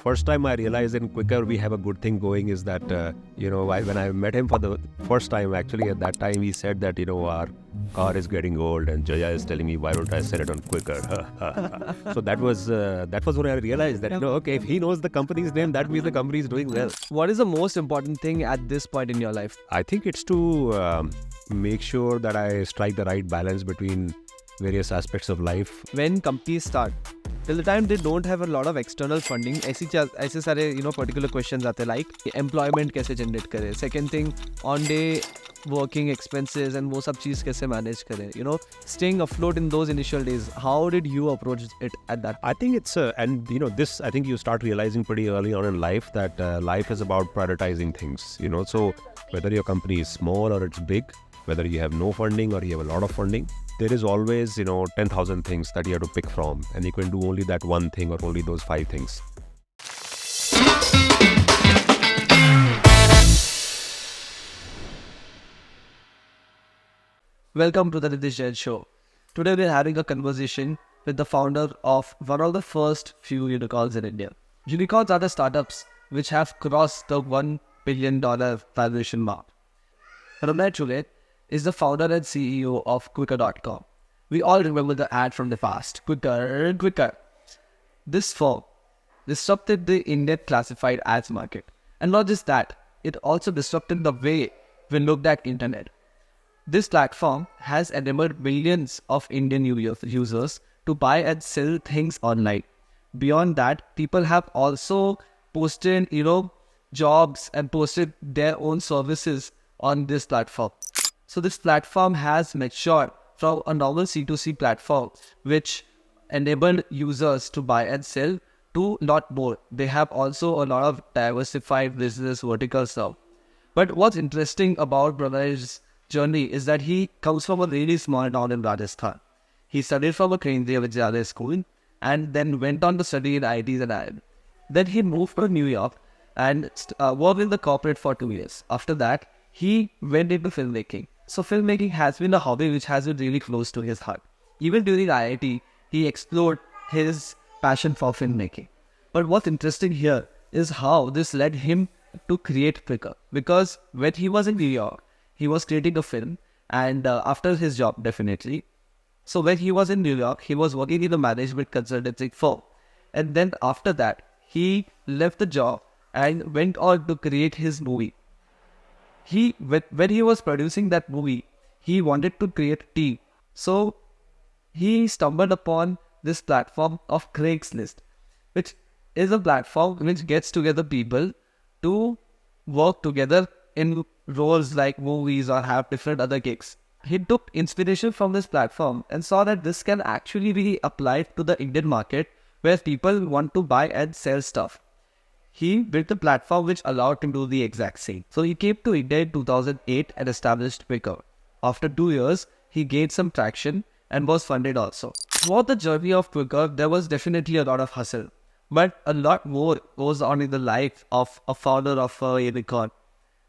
first time I realized in Quicker we have a good thing going is that, when I met him for the first time, actually at that time he said that, our car is getting old and Jaya is telling me, why don't I sell it on Quicker? So that was when I realized that, okay, if he knows the company's name, that means the company is doing well. What is the most important thing at this point in your life? I think it's to make sure that I strike the right balance between various aspects of life. When companies start, till the time they don't have a lot of external funding, ऐसे सारे particular questions आते like employment कैसे generate करें, second thing on day working expenses and वो सब चीज़ कैसे manage करें, staying afloat in those initial days. How did you approach it at that? I think it's this I think you start realizing pretty early on in life that life is about prioritizing things. So whether your company is small or it's big, whether you have no funding or you have a lot of funding, there is always 10,000 things that you have to pick from, and you can do only that one thing or only those 5 things. Welcome to the Nitish Jain Show. Today we are having a conversation with the founder of one of the first few unicorns in India. Unicorns are the startups which have crossed the $1 billion valuation mark. Pranay Chule is the founder and CEO of Quicker.com. We all remember the ad from the past, Quicker, Quicker. This firm disrupted the Indian classified ads market. And not just that, it also disrupted the way we looked at internet. This platform has enabled millions of Indian users to buy and sell things online. Beyond that, people have also posted, jobs and posted their own services on this platform. So this platform has matured from a normal C2C platform, which enabled users to buy and sell, to lot more. They have also a lot of diversified business verticals now. But what's interesting about Pranay's journey is that he comes from a really small town in Rajasthan. He studied from a Kendriya Vidyalaya school and then went on to study in IITs and IIM. Then he moved to New York and worked in the corporate for 2 years. After that, he went into filmmaking. So filmmaking has been a hobby which has been really close to his heart. Even during IIT, he explored his passion for filmmaking. But what's interesting here is how this led him to create Quicker. Because when he was in New York, he was creating a film, and after his job, definitely. So when he was in New York, he was working in a management consultancy firm. And then after that, he left the job and went on to create his movie. When he was producing that movie, he wanted to create a team. So he stumbled upon this platform of Craigslist, which is a platform which gets together people to work together in roles like movies or have different other gigs. He took inspiration from this platform and saw that this can actually be applied to the Indian market where people want to buy and sell stuff. He built a platform which allowed him to do the exact same. So he came to India in 2008 and established Quicker. After 2 years, he gained some traction and was funded also. Throughout the journey of Quicker, there was definitely a lot of hustle. But a lot more goes on in the life of a founder of a unicorn.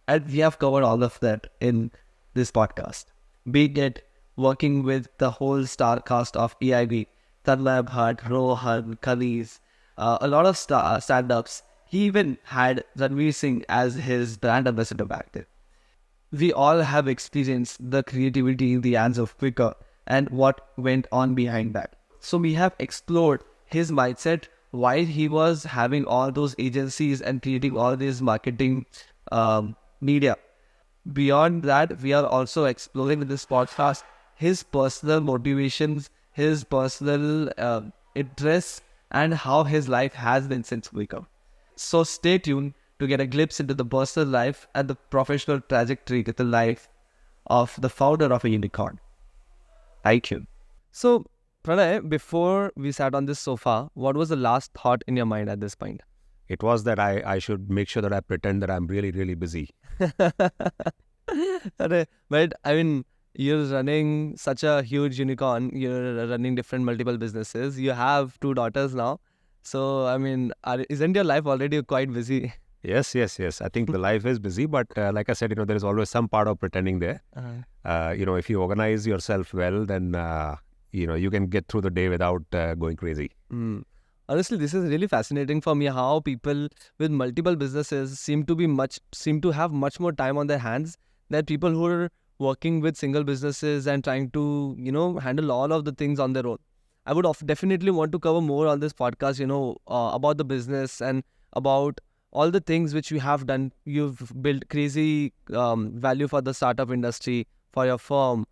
And we have covered all of that in this podcast. Be it working with the whole star cast of EIB, Tanmay Bhatt, Rohan, Kaniz, a lot of stand-ups. He even had Ranveer Singh as his brand ambassador back then. We all have experienced the creativity in the hands of Quicker and what went on behind that. So we have explored his mindset while he was having all those agencies and creating all this marketing media. Beyond that, we are also exploring in this podcast his personal motivations, his personal interests, and how his life has been since Quicker. So stay tuned to get a glimpse into the personal life and the professional trajectory to the life of the founder of a unicorn. Thank you. So, Pranay, before we sat on this sofa, what was the last thought in your mind at this point? It was that I should make sure that I pretend that I'm really, really busy. But I mean, you're running such a huge unicorn, you're running different multiple businesses, you have 2 daughters now. So, I mean, isn't your life already quite busy? Yes. I think the life is busy, but like I said, there is always some part of pretending there. If you organize yourself well, then, you can get through the day without going crazy. Honestly, this is really fascinating for me how people with multiple businesses seem to have much more time on their hands than people who are working with single businesses and trying to, handle all of the things on their own. I would definitely want to cover more on this podcast, about the business and about all the things which you have done. You've built crazy value for the startup industry, for your firm,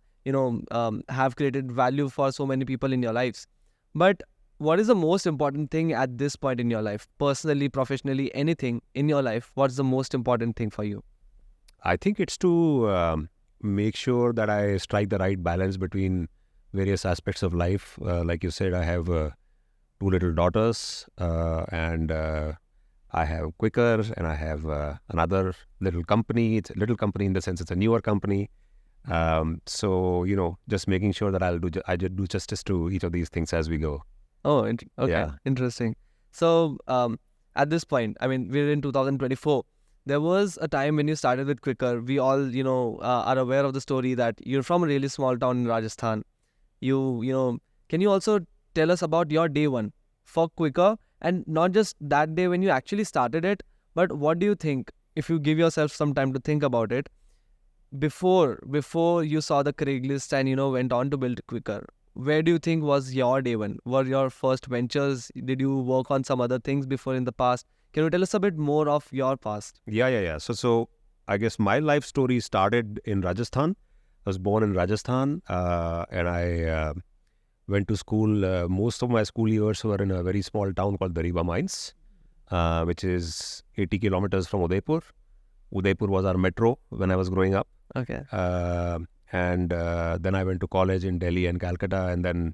have created value for so many people in your lives. But what is the most important thing at this point in your life? Personally, professionally, anything in your life, what's the most important thing for you? I think it's to make sure that I strike the right balance between various aspects of life. Like you said, I have two little daughters, and I have Quicker, and I have another little company. It's a little company in the sense it's a newer company. So just making sure that I just do justice to each of these things as we go. Oh, okay, Yeah. interesting. So, at this point, I mean, we're in 2024. There was a time when you started with Quicker. We all, are aware of the story that you're from a really small town in Rajasthan. Can you also tell us about your day one for Quicker, and not just that day when you actually started it, but what do you think, if you give yourself some time to think about it, before you saw the Craigslist and went on to build Quicker? Where do you think was your day one? Were your first ventures? Did you work on some other things before in the past? Can you tell us a bit more of your past? Yeah. So I guess my life story started in Rajasthan. I was born in Rajasthan, and I went to school. Most of my school years were in a very small town called Dariba Mines, which is 80 kilometers from Udaipur. Udaipur was our metro when I was growing up. Okay. And then I went to college in Delhi and Calcutta, and then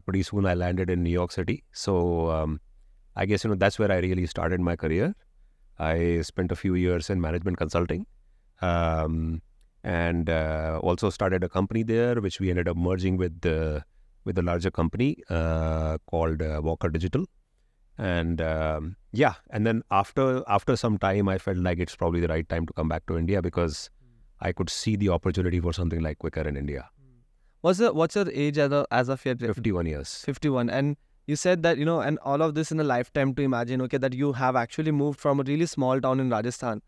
pretty soon I landed in New York City. So I guess that's where I really started my career. I spent a few years in management consulting, and also started a company there, which we ended up merging with a larger company called Walker Digital. And and then after some time, I felt like it's probably the right time to come back to India because I could see the opportunity for something like Quicker in India. What's your age as of yet? 51 years. 51. And you said that, and all of this in a lifetime to imagine, okay, that you have actually moved from a really small town in Rajasthan.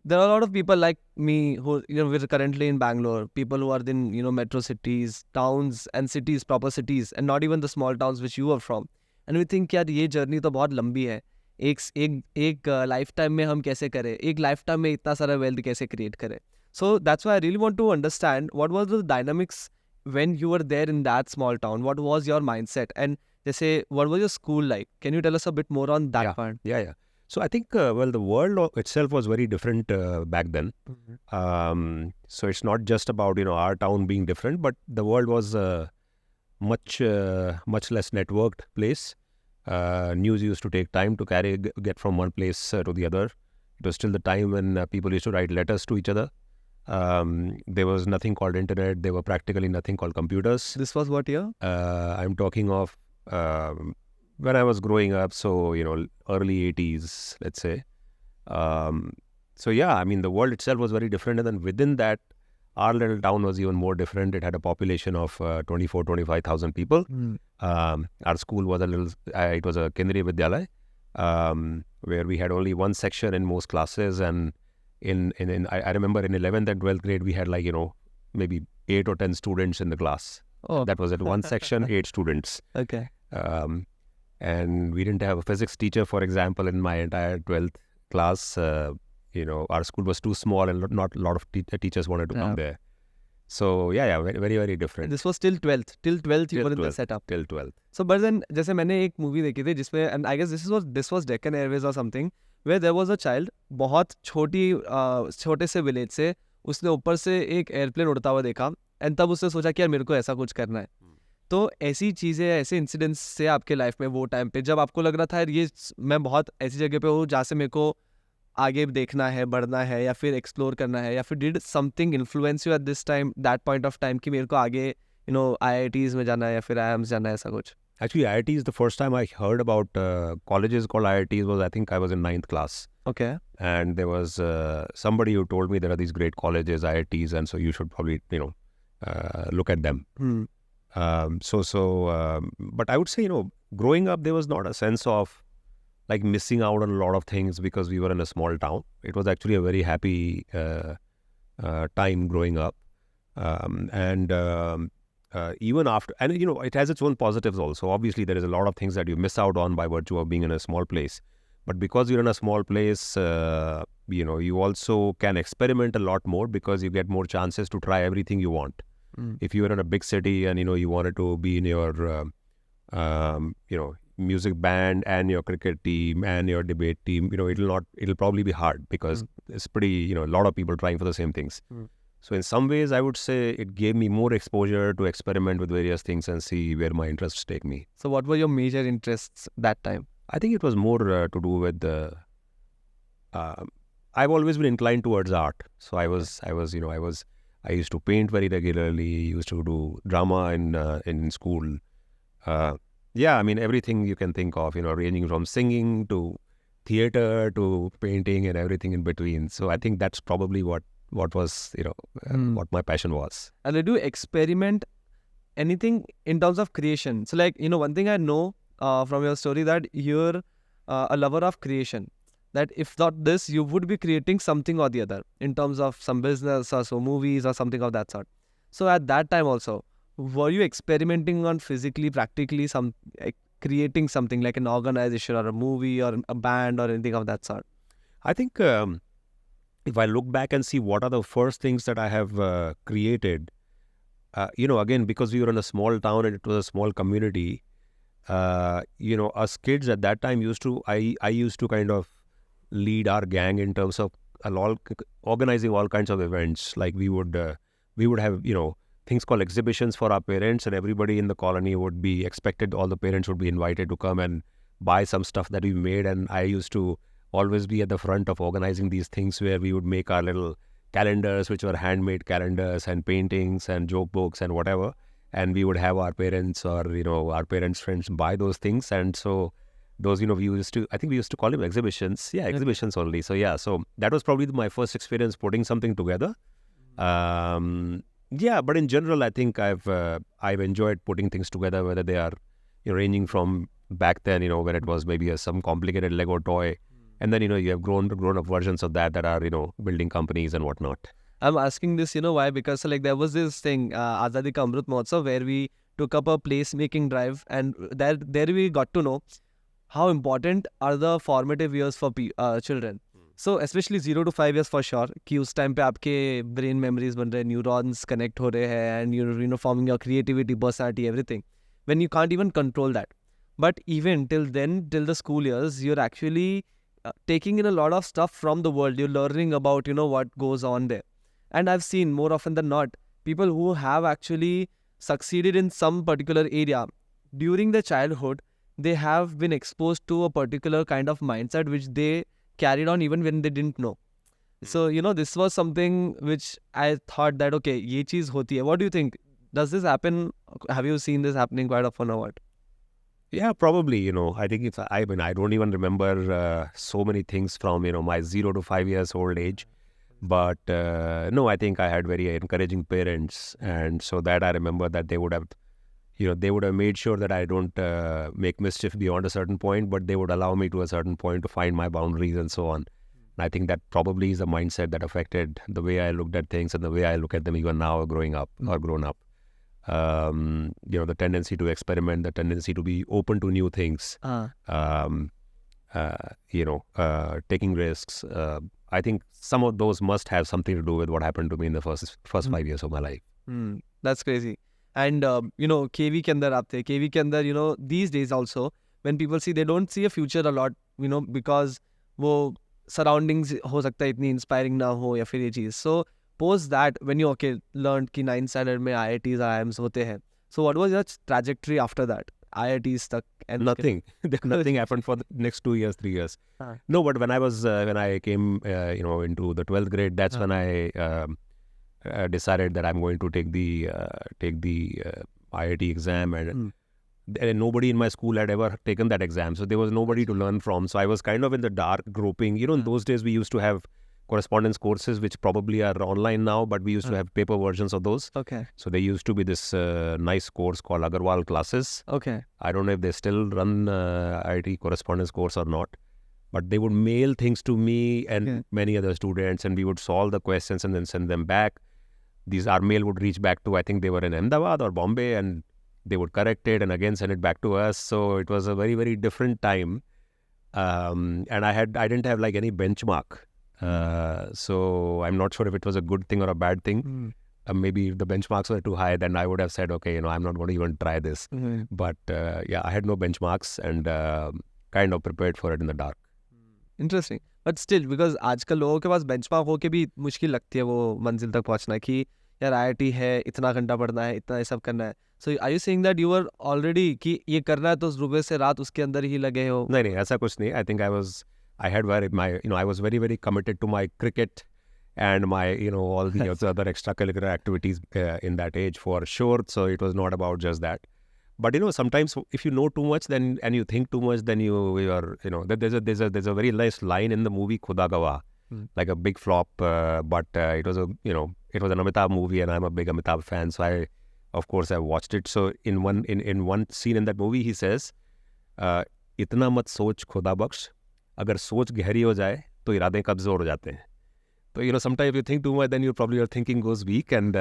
There are a lot of people like me who, we're currently in Bangalore, people who are in, metro cities, towns and cities, proper cities, and not even the small towns which you are from. And we think, यार ये journey तो बहुत लंबी है. एक life time में हम कैसे करें, एक लाइफ टाइम में इतना सारा वेल्थ कैसे क्रिएट करें. So that's why I really want to understand what was the dynamics when you were there in that small town. What was your mindset? And what was your school like? Can you tell us a bit more on that part? Yeah. So I think, the world itself was very different back then. Mm-hmm. So it's not just about, our town being different, but the world was much less networked place. News used to take time to get from one place to the other. It was still the time when people used to write letters to each other. There was nothing called internet. There were practically nothing called computers. This was what year? I'm talking of when I was growing up, so early 80s, let's say. So yeah, I mean the world itself was very different, and then within that, our little town was even more different. It had a population of 25,000 people. Our school was it was a Kendriya Vidyalaya, where we had only one section in most classes, and I remember in 11th and 12th grade we had maybe 8 or 10 students in the class. Oh, That was at one section, 8 students. okay. And we didn't have a physics teacher, for example, in my entire 12th class. Our school was too small and not a lot of teachers wanted to come there. So yeah, very, very, very different. This was till 12th. Till 12th you were in the 12th. setup. Till 12th. So but then जैसे मैंने एक movie देखी थी जिसमें, and I guess this was Deccan Airways or something, where there was a child, बहुत छोटे से village से उसने ऊपर से एक एयरप्लेन उड़ता हुआ देखा, एंड तब उसने सोचा कि यार मेरे को ऐसा कुछ करना है. तो ऐसी चीज़ें, ऐसे इंसिडेंट्स से आपके लाइफ में वो टाइम पे जब आपको लग रहा था यार ये मैं बहुत ऐसी जगह पे हूँ जहाँ से मेरे को आगे देखना है, बढ़ना है, या फिर एक्सप्लोर करना है, या फिर did something influence you at this time, that point of time कि मेरे को आगे IITs में जाना है या फिर IIMs जाना है, ऐसा कुछ? Actually, IITs, the first time I heard about colleges called IITs was, I think I was in 9th class. Okay. And there was somebody who told me there are these great colleges, IITs, and so you should probably, look at them. But I would say, growing up, there was not a sense of like missing out on a lot of things because we were in a small town. It was actually a very happy time growing up. And even after, and it has its own positives also. Obviously, there is a lot of things that you miss out on by virtue of being in a small place. But because you're in a small place, you also can experiment a lot more because you get more chances to try everything you want. If you were in a big city and you wanted to be in your music band and your cricket team and your debate team, it'll probably be hard because it's pretty, a lot of people trying for the same things. So in some ways, I would say it gave me more exposure to experiment with various things and see where my interests take me. So what were your major interests that time? I think it was more to do with I've always been inclined towards art. So I used to paint very regularly, used to do drama in school. Everything you can think of, ranging from singing to theater to painting and everything in between. So I think that's probably what was, what my passion was. And did you experiment anything in terms of creation? So one thing I know from your story that you're a lover of creation. That if not this, you would be creating something or the other in terms of some business or so movies or something of that sort. So at that time also, were you experimenting on physically, practically creating something like an organization or a movie or a band or anything of that sort? I think if I look back and see what are the first things that I have created, again, because we were in a small town and it was a small community, us kids at that time I used to kind of lead our gang in terms of organizing all kinds of events. Like we would have things called exhibitions for our parents, and everybody in the colony would be expected. All the parents would be invited to come and buy some stuff that we made, and I used to always be at the front of organizing these things where we would make our little calendars, which were handmade calendars and paintings and joke books and whatever, and we would have our parents or our parents' friends buy those things. And so those, we used to call them exhibitions. Yeah, exhibitions only. So so that was probably my first experience putting something together. But in general, I think I've enjoyed putting things together, whether they are ranging from back then, when it was maybe some complicated Lego toy, and then you have grown up versions of that are building companies and whatnot. I'm asking this, why? Because there was this thing, Azadi Ka Amrit Mahotsav, where we took up a place making drive, and there we got to know how important are the formative years for children. So especially 0 to 5 years for sure, कि उस time पे आपके brain memories बन रहे, neurons connect हो रहे हैं, and you're forming your creativity, personality, everything. When you can't even control that. But even till then, till the school years, you're actually taking in a lot of stuff from the world. You're learning about, what goes on there. And I've seen more often than not, people who have actually succeeded in some particular area during their childhood, they have been exposed to a particular kind of mindset which they carried on even when they didn't know. So, this was something which I thought that, okay, ye cheez hoti hai. What do you think? Does this happen? Have you seen this happening quite often or what? Yeah, probably, I think I don't even remember so many things from, my 0 to 5 years old age. But no, I think I had very encouraging parents. And so that I remember that they would have made sure that I don't make mischief beyond a certain point, but they would allow me to a certain point to find my boundaries and so on. And I think that probably is a mindset that affected the way I looked at things and the way I look at them even now growing up or grown up. The tendency to experiment, the tendency to be open to new things, taking risks. I think some of those must have something to do with what happened to me in the first 5 years of my life. That's crazy. And, KV ke andar aap the. KV ke andar, these days also, when people see, they don't see a future a lot, because wo surroundings ho sakta hai itni inspiring na ho ya fir ye cheez. So, post that, when you, learned ki 9th standard mein IITs, IIMs hote hain. So, what was your trajectory after that? IITs tak? And Nothing. Nothing happened for the next 2 years, 3 years. No, but when I came, into the 12th grade, that's when I decided that I'm going to take the IIT exam, and nobody in my school had ever taken that exam, so there was nobody to learn from. So I was kind of in the dark, groping. In those days we used to have correspondence courses, which probably are online now, but we used to have paper versions of those. Okay. So there used to be this nice course called Agarwal Classes. Okay. I don't know if they still run IIT correspondence course or not, but they would mail things to me and many other students, and we would solve the questions and then send them back. Our mail would reach back to, I think they were in Ahmedabad or Bombay, and they would correct it and again send it back to us. So it was a very, very different time. And I didn't have like any benchmark. So I'm not sure if it was a good thing or a bad thing. Maybe if the benchmarks were too high, then I would have said, okay, I'm not going to even try this. But I had no benchmarks and kind of prepared for it in the dark. Interesting but still because आजकल लोगों के पास benchmark हो के भी मुश्किल लगती है वो मंजिल तक पहुंचना कि यार IIT है, इतना घंटा पढ़ना है, इतना ये सब करना है. So are you saying that you are already कि ये करना है तो सुबह से रात उसके अंदर ही लगे हो? नहीं, ऐसा कुछ नहीं. I think I was very, very committed to my cricket and my, all the other extracurricular activities in that age for sure. So it was not about just that. But sometimes if you know too much, then and you think too much, then you are there's a very nice line in the movie Khuda Gawah, like a big flop, but it was it was an Amitabh movie, and I'm a big Amitabh fan, so I of course I watched it. So in one scene in that movie, he says, "इतना मत सोच खुदा बख्श, अगर सोच गहरी हो जाए तो इरादे कमजोर हो जाते हैं." So sometimes if you think too much, then your thinking goes weak, and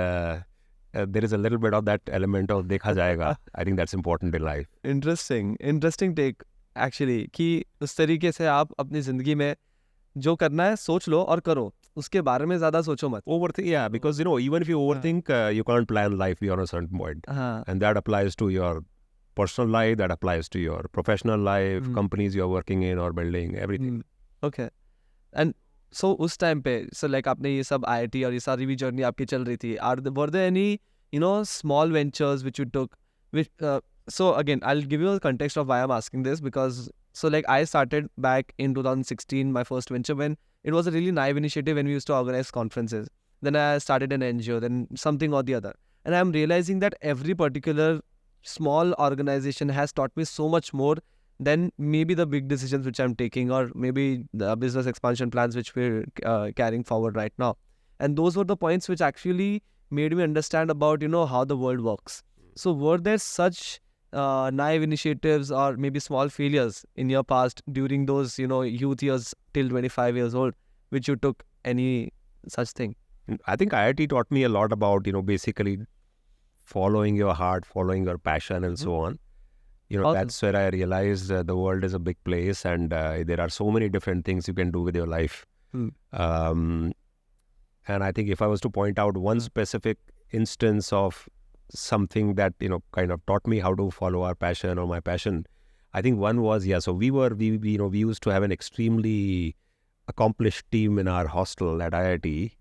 there is a little bit of that element of देखा जाएगा. I think that's important in life. Interesting take actually कि उस तरीके से आप अपनी जिंदगी में जो करना है सोच लो और करो, उसके बारे में ज्यादा सोचो मत. Overthink, yeah, because even if you overthink, you can't plan life beyond a certain point, and that applies to your personal life, that applies to your professional life, companies you're working in or building, everything. Okay, and so उस time पे like आपने ये सब IIT और ये सारी भी journey आपकी चल रही थी. Were there any small ventures which you took? Which so again I'll give you a context of why I'm asking this, because like I started back in 2016 my first venture when it was a really naive initiative when we used to organize conferences. Then I started an NGO, then something or the other, and I'm realizing that every particular small organization has taught me so much more than maybe the big decisions which I'm taking, or maybe the business expansion plans which we're carrying forward right now. And those were the points which actually made me understand about how the world works. So were there such naive initiatives or maybe small failures in your past during those youth years till 25 years old which you took any such thing? I think IIT taught me a lot about basically following your heart, following your passion, and so on. Awesome. That's where I realized the world is a big place, and there are so many different things you can do with your life. And I think if I was to point out one specific instance of something that kind of taught me how to follow our passion or my passion, I think one was so we used to have an extremely accomplished team in our hostel at IIT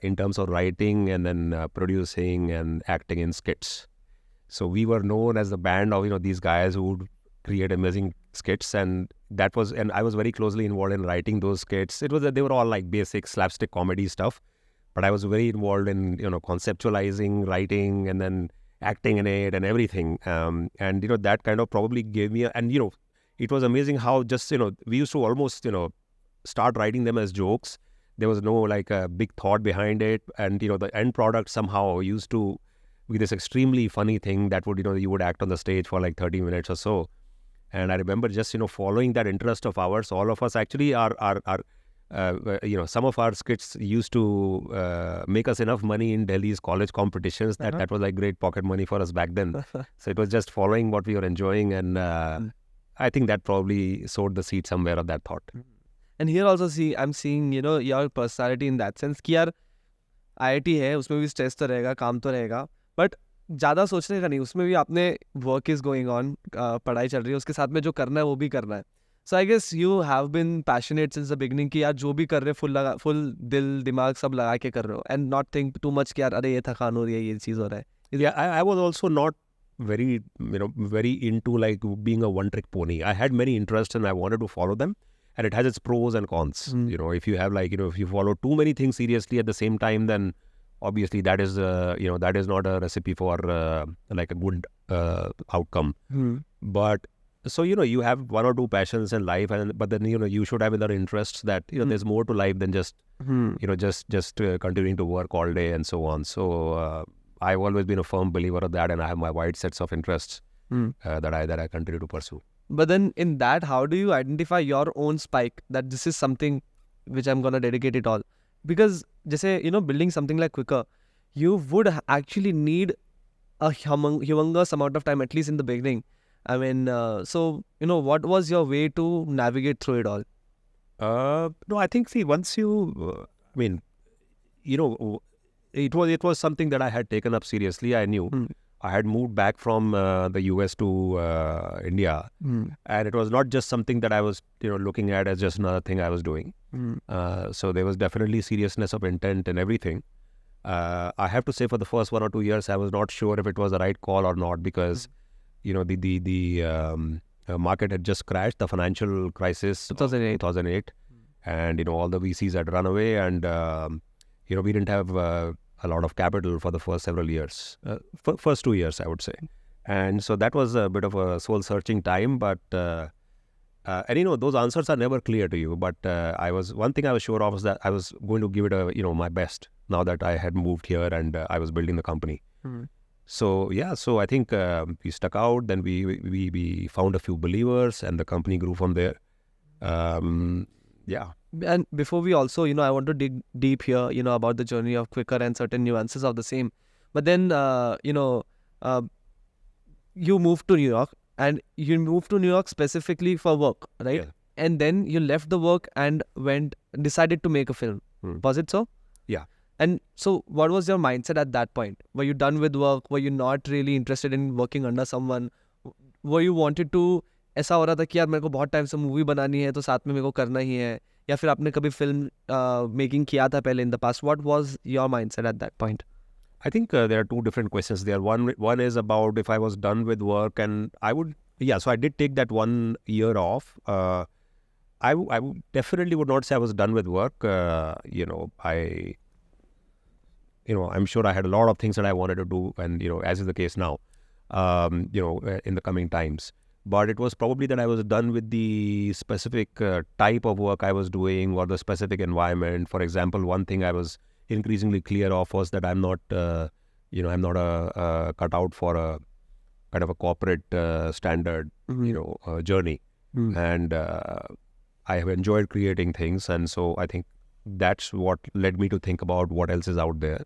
in terms of writing and then producing and acting in skits. So we were known as the band of these guys who would create amazing skits, and I was very closely involved in writing those skits. They were all like basic slapstick comedy stuff, but I was very involved in conceptualizing, writing, and then acting in it and everything. And that kind of probably gave me it was amazing how just we used to almost start writing them as jokes. There was no like a big thought behind it, and the end product somehow used to be this extremely funny thing that would you would act on the stage for like 30 minutes or so. And I remember just following that interest of ours. All of us actually are some of our skits used to make us enough money in Delhi's college competitions that was like great pocket money for us back then. So it was just following what we were enjoying, and I think that probably sowed the seed somewhere of that thought. And here also I'm seeing your personality in that sense कि यार IIT है, उसमें भी stress तो रहेगा, काम तो रहेगा, बट ज़्यादा सोचने का नहीं, उसमें भी आपने वर्क इज़ गोइंग ऑन, पढ़ाई चल रही है, उसके साथ में जो करना है वो भी करना है. So I guess you have been passionate since the beginning कि यार जो भी कर रहे फुल दिल दिमाग सब लगा के कर रहे हो, and not think too much कि यार अरे ये थकान हो रही है, ये चीज़ हो रहा है. Yeah, I was also not very into like being a one trick pony. I had many interests and I wanted to follow them, and it has its pros and cons. If you have if you follow too many things seriously at the same time, then obviously that is that is not a recipe for like a good outcome. But So, you have one or two passions in life, but then, you should have other interests that, there's more to life than just, just continuing to work all day and so on. So, I've always been a firm believer of that, and I have my wide sets of interests that I continue to pursue. But then in that, how do you identify your own spike that this is something which I'm going to dedicate it all? Because, just say, building something like Quikr, you would actually need a humongous amount of time, at least in the beginning. I mean, so, what was your way to navigate through it all? No, I think, see, once you, it was something that I had taken up seriously. I knew. I had moved back from the US to India, and it was not just something that I was, looking at as just another thing I was doing. So there was definitely seriousness of intent and everything. I have to say, for the first 1 or 2 years, I was not sure if it was the right call or not, because the market had just crashed, the financial crisis 2008, and all the VCs had run away, and we didn't have a lot of capital for the first several years, first 2 years, I would say. And so that was a bit of a soul-searching time, but those answers are never clear to you. But one thing I was sure of was that I was going to give it my best now that I had moved here and I was building the company. So I think we stuck out. Then we found a few believers, and the company grew from there. And before we also, I want to dig deep here, about the journey of Quikr and certain nuances of the same. But then, you moved to New York, and you moved to New York specifically for work, right? Yeah. And then you left the work and decided to make a film. Was it so? Yeah. And so what was your mindset at that point? Were you done with work? Were you not really interested in working under someone? Were you wanted to, ऐसा हो रहा था कि यार मेरे को बहुत time से मूवी बनानी है तो साथ में मेरे को करना ही है, या फिर आपने कभी फिल्म मेकिंग किया था पहले in the past? What was your mindset at that point? I think there are two different questions there. One is about if I was done with work, and so I did take that 1 year off. I definitely would not say I was done with work. I'm sure I had a lot of things that I wanted to do, and as is the case now, in the coming times. But it was probably that I was done with the specific type of work I was doing, or the specific environment. For example, one thing I was increasingly clear of was that I'm not, I'm not a cut out for a kind of a corporate standard, journey. And I have enjoyed creating things, and so I think that's what led me to think about what else is out there.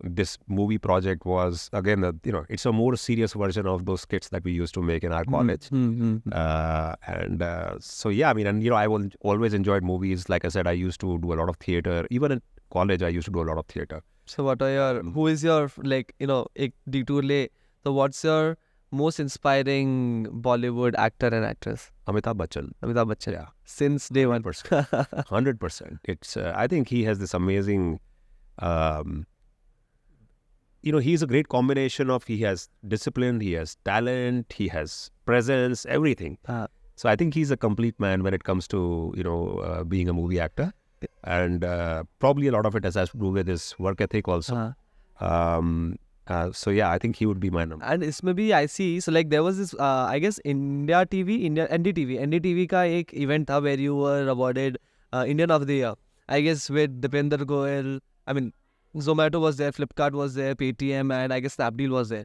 This movie project was, again, it's a more serious version of those skits that we used to make in our college. So I always enjoyed movies. Like I said, I used to do a lot of theater. Even in college, I used to do a lot of theater. So what are who is your, ek detour le, so what's your most inspiring Bollywood actor and actress? Amitabh Bachchan. Yeah. Since day one. 100%. It's, I think he has this amazing, he's a great combination of, he has discipline, he has talent, he has presence, everything. So I think he's a complete man when it comes to, being a movie actor. And probably a lot of it has to do with his work ethic also. I think he would be my number. And इसमें भी I see, so like there was this, I guess NDTV का एक event था where you were awarded Indian of the Year. I guess with Dipender Goyal, I mean, Zomato was there, Flipkart was there, Paytm, and I guess Snapdeal was there.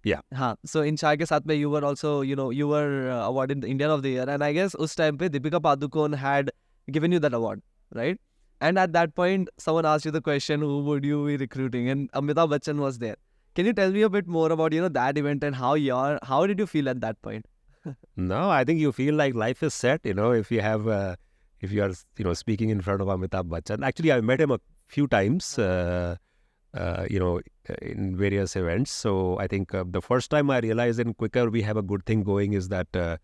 Yeah. So in Chai ke saath mein you were also, you were awarded the Indian of the Year. And I guess us time pe Deepika Padukone had given you that award, right? And at that point, someone asked you the question, who would you be recruiting? And Amitabh Bachchan was there. Can you tell me a bit more about, that event and how did you feel at that point? No, I think you feel like life is set, if you have, if you are, speaking in front of Amitabh Bachchan. Actually, I met him a few times, in various events. So I think the first time I realized in Quikr we have a good thing going is that,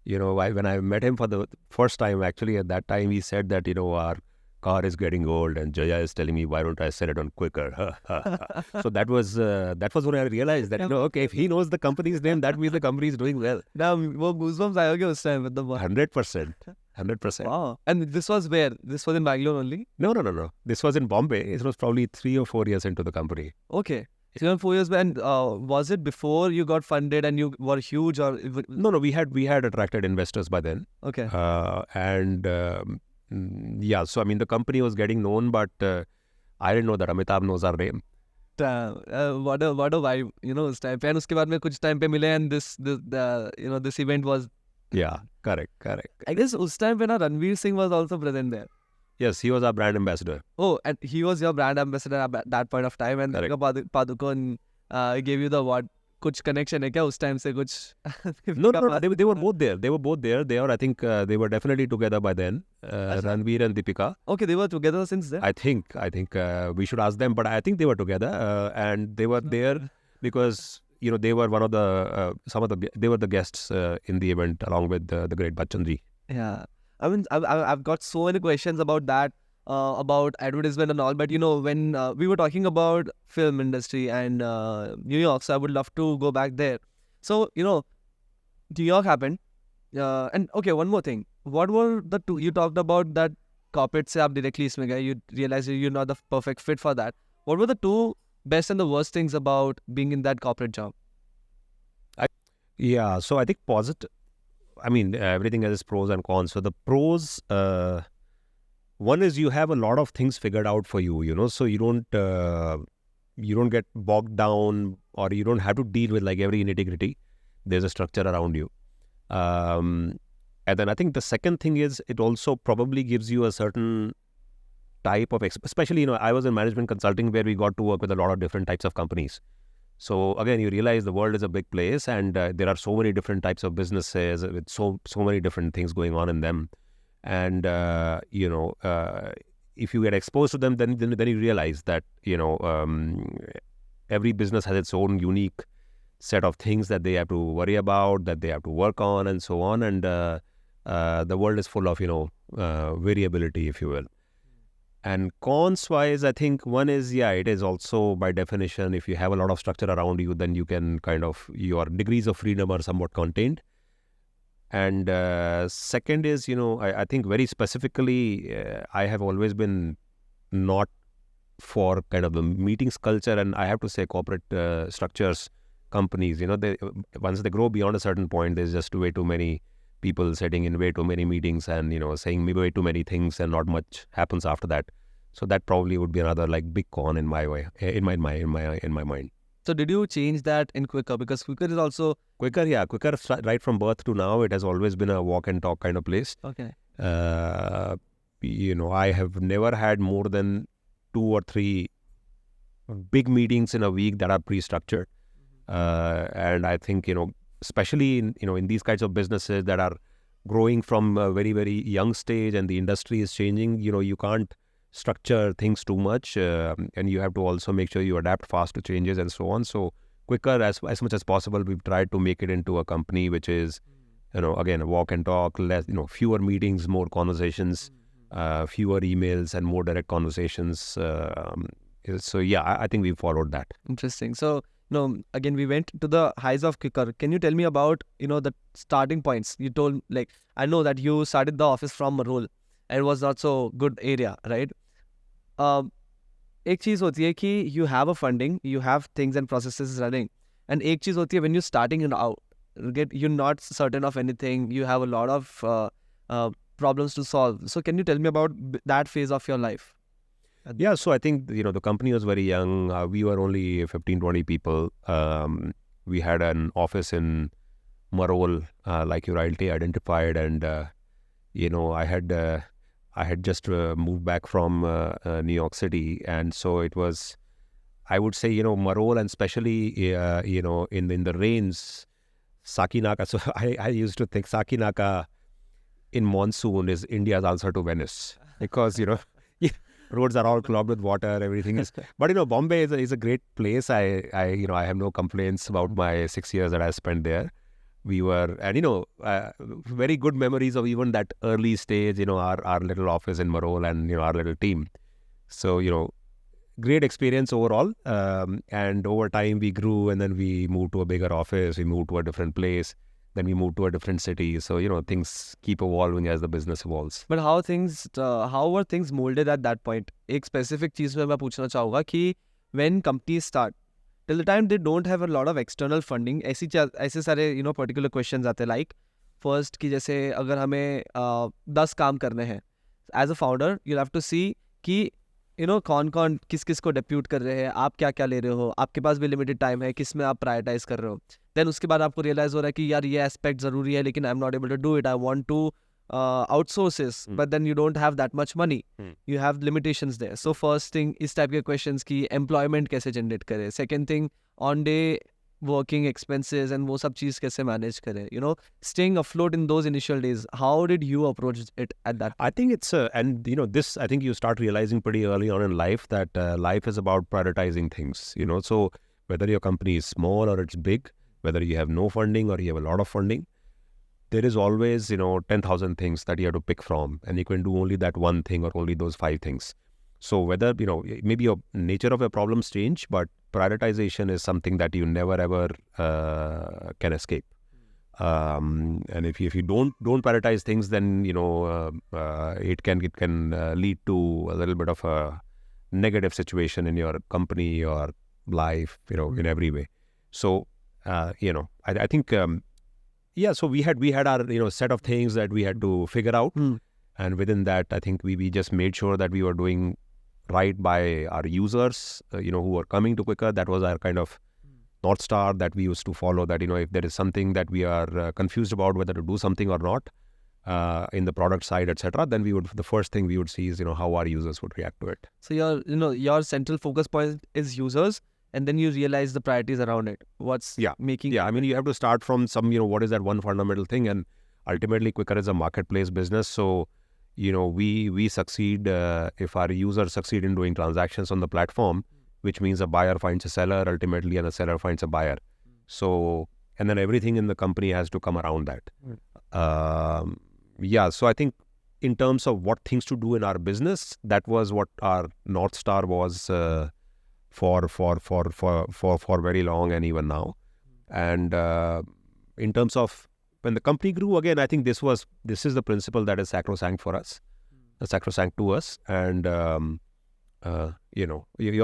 when I met him for the first time, actually at that time he said that, our car is getting old and Jaya is telling me, why don't I sell it on Quikr? So that was when I realized that, okay, if he knows the company's name, that means the company is doing well. Now, wo goosebumps aayoge us time with the 100%. Wow. And this was where? This was in Bangalore only? No. This was in Bombay. It was probably 3 or 4 years into the company. Okay. So 4 years back, and was it before you got funded and you were huge, or No, we had attracted investors by then. okay? Yeah, so I mean the company was getting known, but I didn't know that Amitabh knows our name. What a vibe, उस time पे, and उसके बाद में कुछ time पे मिले, and this event was, Yeah, correct. I guess उस time पे ना Ranveer Singh was also present there. Yes, he was our brand ambassador. Oh, and he was your brand ambassador at that point of time, and Correct. Deepika Padukone gave you the award. कुछ connection है क्या उस time से कुछ? No, they were both there. They were both there. I think they were definitely together by then. Ranveer and Deepika. Okay, they were together since then. I think we should ask them, but I think they were together, and they were there because they were one of the they were the guests in the event along with the great Bachchan ji. Yeah, I mean, I've got so many questions about that, about advertisement and all. But when we were talking about film industry and New York, so I would love to go back there. So New York happened, and okay, one more thing. What were the two you talked about that corporate से आप directly इसमें गए? You realized you're not the perfect fit for that. What were the two best and the worst things about being in that corporate job? Yeah, so I think positive. I mean, everything has its pros and cons. So the pros, one is you have a lot of things figured out for you. So you don't get bogged down, or you don't have to deal with like every nitty-gritty. There's a structure around you. And then I think the second thing is it also probably gives you a certain type of, especially, I was in management consulting where we got to work with a lot of different types of companies. So again, you realize the world is a big place, and there are so many different types of businesses with so many different things going on in them. And, if you get exposed to them, then you realize that, every business has its own unique set of things that they have to worry about, that they have to work on, and so on. And the world is full of, variability, if you will. And cons-wise, I think one is, it is also by definition, if you have a lot of structure around you, then you can your degrees of freedom are somewhat contained. And second is, I think very specifically, I have always been not for kind of the meetings culture, and I have to say corporate structures, companies, once they grow beyond a certain point, there's just way too many people sitting in way too many meetings and saying way too many things, and not much happens after that. So that probably would be another big con in my mind. So did you change that in Quikr? Because Quikr is also Quikr right from birth to now, it has always been a walk and talk kind of place. okay. I have never had more than 2 or 3 big meetings in a week that are pre-structured. And I think especially in these kinds of businesses that are growing from a very, very young stage, and the industry is changing, you can't structure things too much, and you have to also make sure you adapt fast to changes and so on. So Quikr, as much as possible, we've tried to make it into a company which is again a walk and talk, less, fewer meetings, more conversations, fewer emails, and more direct conversations. So I think we followed that. Interesting. So again, we went to the highs of Quikr. Can you tell me about the starting points? You told, I know that you started the office from Marhol, and it was not so good area, right? एक चीज होती है कि you have a funding, you have things and processes running, and एक चीज होती है when you're starting out, you're not certain of anything, you have a lot of problems to solve. So can you tell me about that phase of your life? Yeah, so I think, the company was very young. We were only 15, 20 people. We had an office in Marhol, like you rightly identified. And, I had just moved back from New York City. And so it was, I would say, Marhol, and especially, in the rains, Sakinaka. So I used to think Sakinaka in monsoon is India's answer to Venice, because, roads are all clogged with water, everything is. But Bombay is a great place. I have no complaints about my 6 years that I spent there. We were, and very good memories of even that early stage. Our little office in Marhol, and our little team. So great experience overall. And over time we grew, and then we moved to a bigger office. We moved to a different place. Then we moved to a different city. So, things keep evolving as the business evolves. But how were things molded at that point? एक specific चीज़ में मैं पूछना चाहूँगा कि when companies start, till the time they don't have a lot of external funding, ऐसे सारे particular questions आते हैं, like first कि जैसे अगर हमें 10 काम करने हैं, as a founder you'll have to see कि कौन किस को डेप्यूट कर रहे हैं, आप क्या ले रहे हो, आपके पास भी लिमिटेड टाइम है, किस में आप प्रायोरिटाइज कर रहे हो. देन उसके बाद आपको रियलाइज हो रहा है कि यार ये एस्पेक्ट ज़रूरी है लेकिन I am not able to do it, I want to outsource this, but then you don't have that much money, you have limitations there. So first thing इस type के questions की employment कैसे generate करें, second thing on day working expenses and वो सब चीज़ कैसे manage करें, staying afloat in those initial days. How did you approach it at that point? I think it's and this I think you start realizing pretty early on in life that life is about prioritizing things. So whether your company is small or it's big, whether you have no funding or you have a lot of funding, there is always 10,000 things that you have to pick from, and you can do only that one thing or only those 5 things. So whether maybe your nature of your problems change, but prioritization is something that you never ever can escape. And if you don't prioritize things, then it can lead to a little bit of a negative situation in your company or life, in every way. So I think so we had our set of things that we had to figure out, and within that I think we just made sure that we were doing right by our users, who were coming to Quikr. That was our kind of North Star that we used to follow, that if there is something that we are confused about whether to do something or not in the product side, etc., then the first thing we would see is how our users would react to it. So your central focus point is users, and then you realize the priorities around it. What's making... Yeah, I mean, you have to start from some, what is that one fundamental thing? And ultimately, Quikr is a marketplace business. So, we succeed if our users succeed in doing transactions on the platform, which means a buyer finds a seller ultimately and a seller finds a buyer. So, and then everything in the company has to come around that. So I think in terms of what things to do in our business, that was what our North Star was for very long and even now. And in terms of when the company grew, again, I think this is the principle that is sacrosanct for us, sacrosanct to us. And your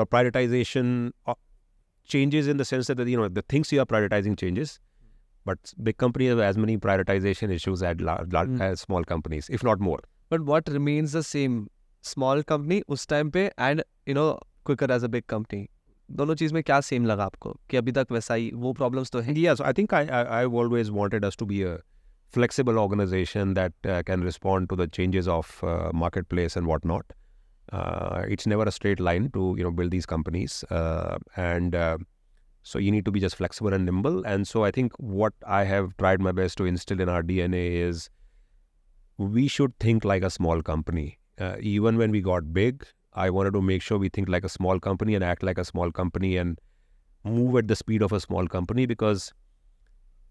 prioritization changes in the sense that the things you are prioritizing changes, but big companies have as many prioritization issues as small companies, if not more. But what remains the same, small company उस time पे and Quikr as a big company, दोनों चीज में क्या same लगा आपको कि अभी तक वैसा ही वो प्रॉब्लम्स तो हैं? Yeah, so I think I've always wanted us to be a flexible organization that can respond to the changes of marketplace and whatnot. It's never a straight line to build these companies, and so you need to be just flexible and nimble. And so I think what I have tried my best to instill in our DNA is we should think like a small company. Even when we got big, I wanted to make sure we think like a small company and act like a small company and move at the speed of a small company, because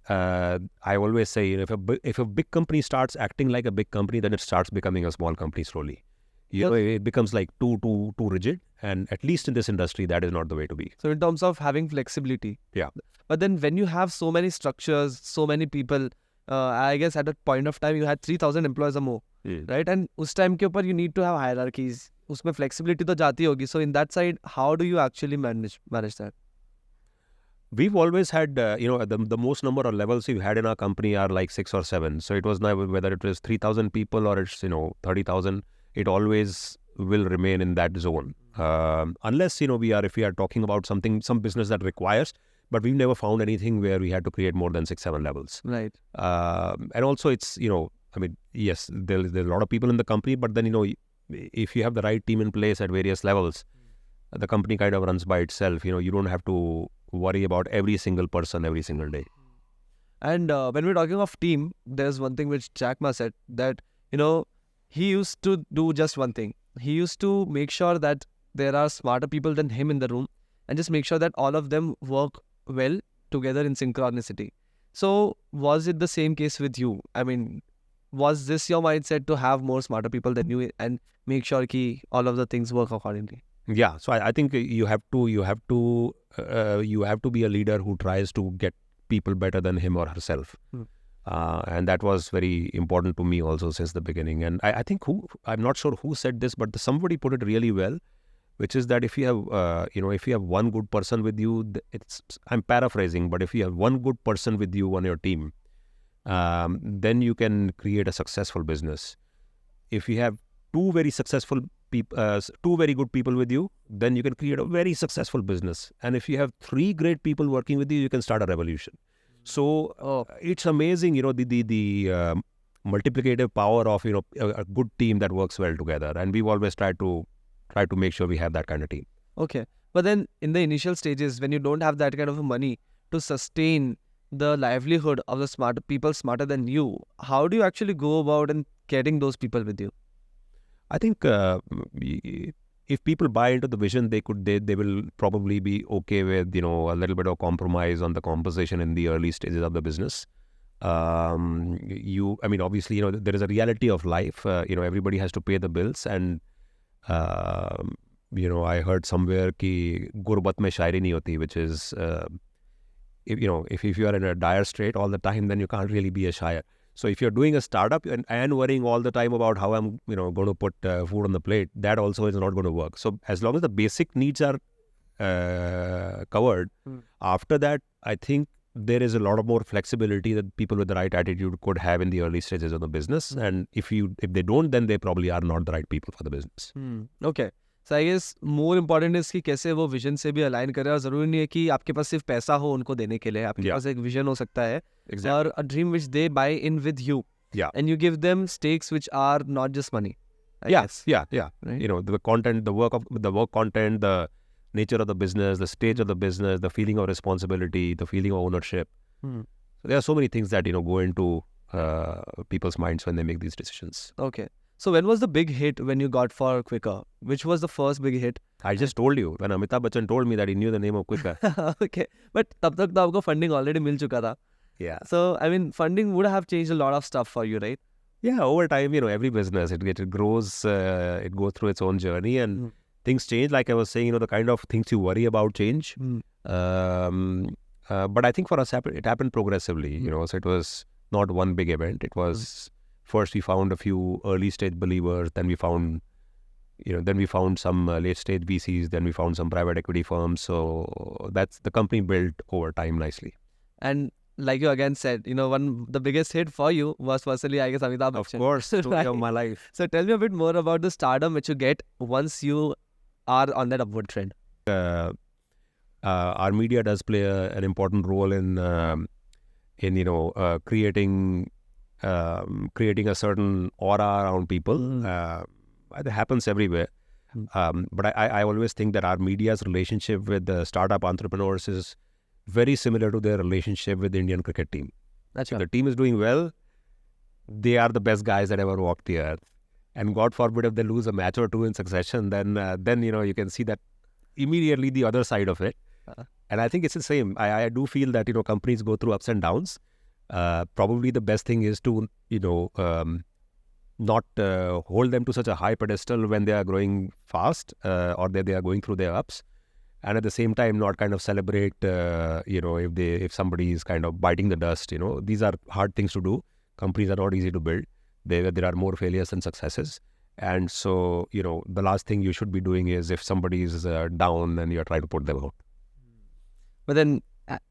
I always say if a big company starts acting like a big company, then it starts becoming a small company slowly. It becomes like too rigid, and at least in this industry, that is not the way to be. So in terms of having flexibility. Yeah. But then when you have so many structures, so many people, I guess at that point of time you had 3,000 employees or more, right? And उस time के ऊपर you need to have hierarchies. उसमें flexibility तो जाती होगी. So in that side, how do you actually manage that? We've always had, the most number of levels we've had in our company are like 6 or 7. So it was never, whether it was 3,000 people or it's 30,000, it always will remain in that zone. Unless if we are talking about some business that requires, but we've never found anything where we had to create more than 6-7 levels. Right. And also it's yes, there's a lot of people in the company, but then if you have the right team in place at various levels, the company kind of runs by itself. You don't have to worry about every single person every single day. And when we're talking of team, there's one thing which Jack Ma said, that he used to do just one thing. He used to make sure that there are smarter people than him in the room, and just make sure that all of them work well together in synchronicity. So was it the same case with you? I mean, was this your mindset to have more smarter people than you and make sure that all of the things work accordingly? Yeah, so I think you have to be a leader who tries to get people better than him or herself. And that was very important to me also since the beginning. And I think I'm not sure who said this, but somebody put it really well. which is that if you have, if you have one good person with you, I'm paraphrasing, but if you have one good person with you on your team, then you can create a successful business. If you have two very successful people, two very good people with you, then you can create a very successful business. And if you have three great people working with you, you can start a revolution. So it's amazing, the multiplicative power of a good team that works well together. And we've always tried to make sure we have that kind of team. Okay. But then in the initial stages, when you don't have that kind of money to sustain the livelihood of the people smarter than you, how do you actually go about and getting those people with you? I think if people buy into the vision, they will probably be okay with a little bit of compromise on the compensation in the early stages of the business. Obviously, there is a reality of life. Everybody has to pay the bills, and I heard somewhere कि गुर्बत में शायरी नहीं होती, which is if you are in a dire strait all the time, then you can't really be a shire. So if you're doing a startup and worrying all the time about how I'm going to put food on the plate, that also is not going to work. So as long as the basic needs are covered, after that, I think there is a lot of more flexibility that people with the right attitude could have in the early stages of the business. And if they don't, then they probably are not the right people for the business. Okay. So I guess more important is कि कैसे वो vision से भी align करें, और जरूरी नहीं है कि आपके पास सिर्फ पैसा हो उनको देने के लिए. आपके पास एक विजन हो सकता है, और a dream which they buy in with you. Yeah. And you give them stakes which are not just money. I guess. Yeah. Right? The content, the work content, the nature of the business, the stage of the business, the feeling of responsibility, the feeling of ownership. So there are so many things that go into people's minds when they make these decisions. Okay. So when was the big hit when you got for Quikr? Which was the first big hit? I just told you when Amitabh Bachchan told me that he knew the name of Quikr. Okay. But तब तक तो आपको funding already मिल चुका था. Yeah. So funding would have changed a lot of stuff for you, right? Yeah. Over time, every business it grows, it goes through its own journey, and things change. Like I was saying, the kind of things you worry about change. But I think for us, it happened progressively. So it was not one big event. It was first we found a few early stage believers, then we found some late stage VCs, then we found some private equity firms. So that's the company built over time nicely. And like you again said, the biggest hit for you was personally, I guess, Amitabh Bachchan. Of course, story of my life. So tell me a bit more about the stardom which you get once you are on that upward trend. Our media does play an important role in creating a certain aura around people. It happens everywhere. But I always think that our media's relationship with the startup entrepreneurs is very similar to their relationship with the Indian cricket team. That's If right. the team is doing well, they are the best guys that ever walked the earth. And God forbid if they lose a match or two in succession, then you can see that immediately the other side of it. And I think it's the same. I do feel that companies go through ups and downs. Probably the best thing is to not hold them to such a high pedestal when they are growing fast or they are going through their ups, and at the same time not kind of celebrate if somebody is kind of biting the dust. These are hard things to do. Companies are not easy to build. There are more failures than successes. And so, the last thing you should be doing is if somebody is down, then you're trying to put them out. But then,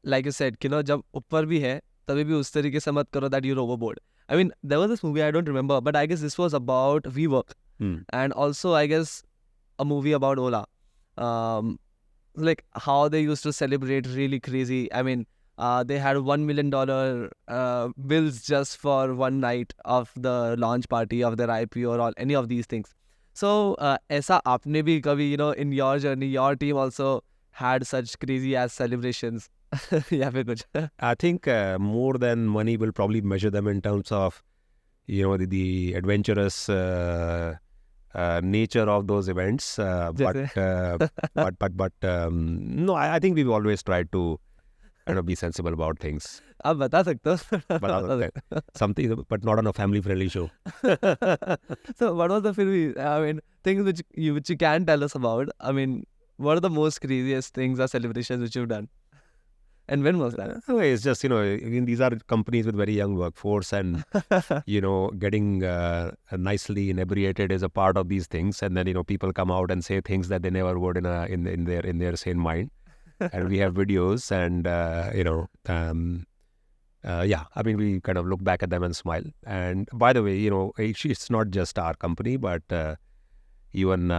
like you said, जब ऊपर भी है, तभी भी उस तरीके से मत करो that you're overboard. I mean, there was this movie, I don't remember, but I guess this was about WeWork. And also, I guess, a movie about Ola. Like how they used to celebrate really crazy. I mean, they had $1 million bills just for one night of the launch party of their IPO or any of these things. So, ऐसा आपने भी कभी, in your journey, your team also had such crazy ass celebrations? या फिर कुछ? I think more than money will probably measure them in terms of, the adventurous nature of those events. But no, I think we've always tried to be sensible about things. आप बता सकते हो? But something, but not on a family-friendly show. So what was the film? I mean, things which you can tell us about. I mean, what are the most craziest things or celebrations which you've done? And when was that? So it's just, I mean, these are companies with very young workforce, and getting nicely inebriated is a part of these things. And then people come out and say things that they never would in their sane mind. And we have videos, and yeah, I mean, we kind of look back at them and smile. And by the way, actually, it's not just our company, but even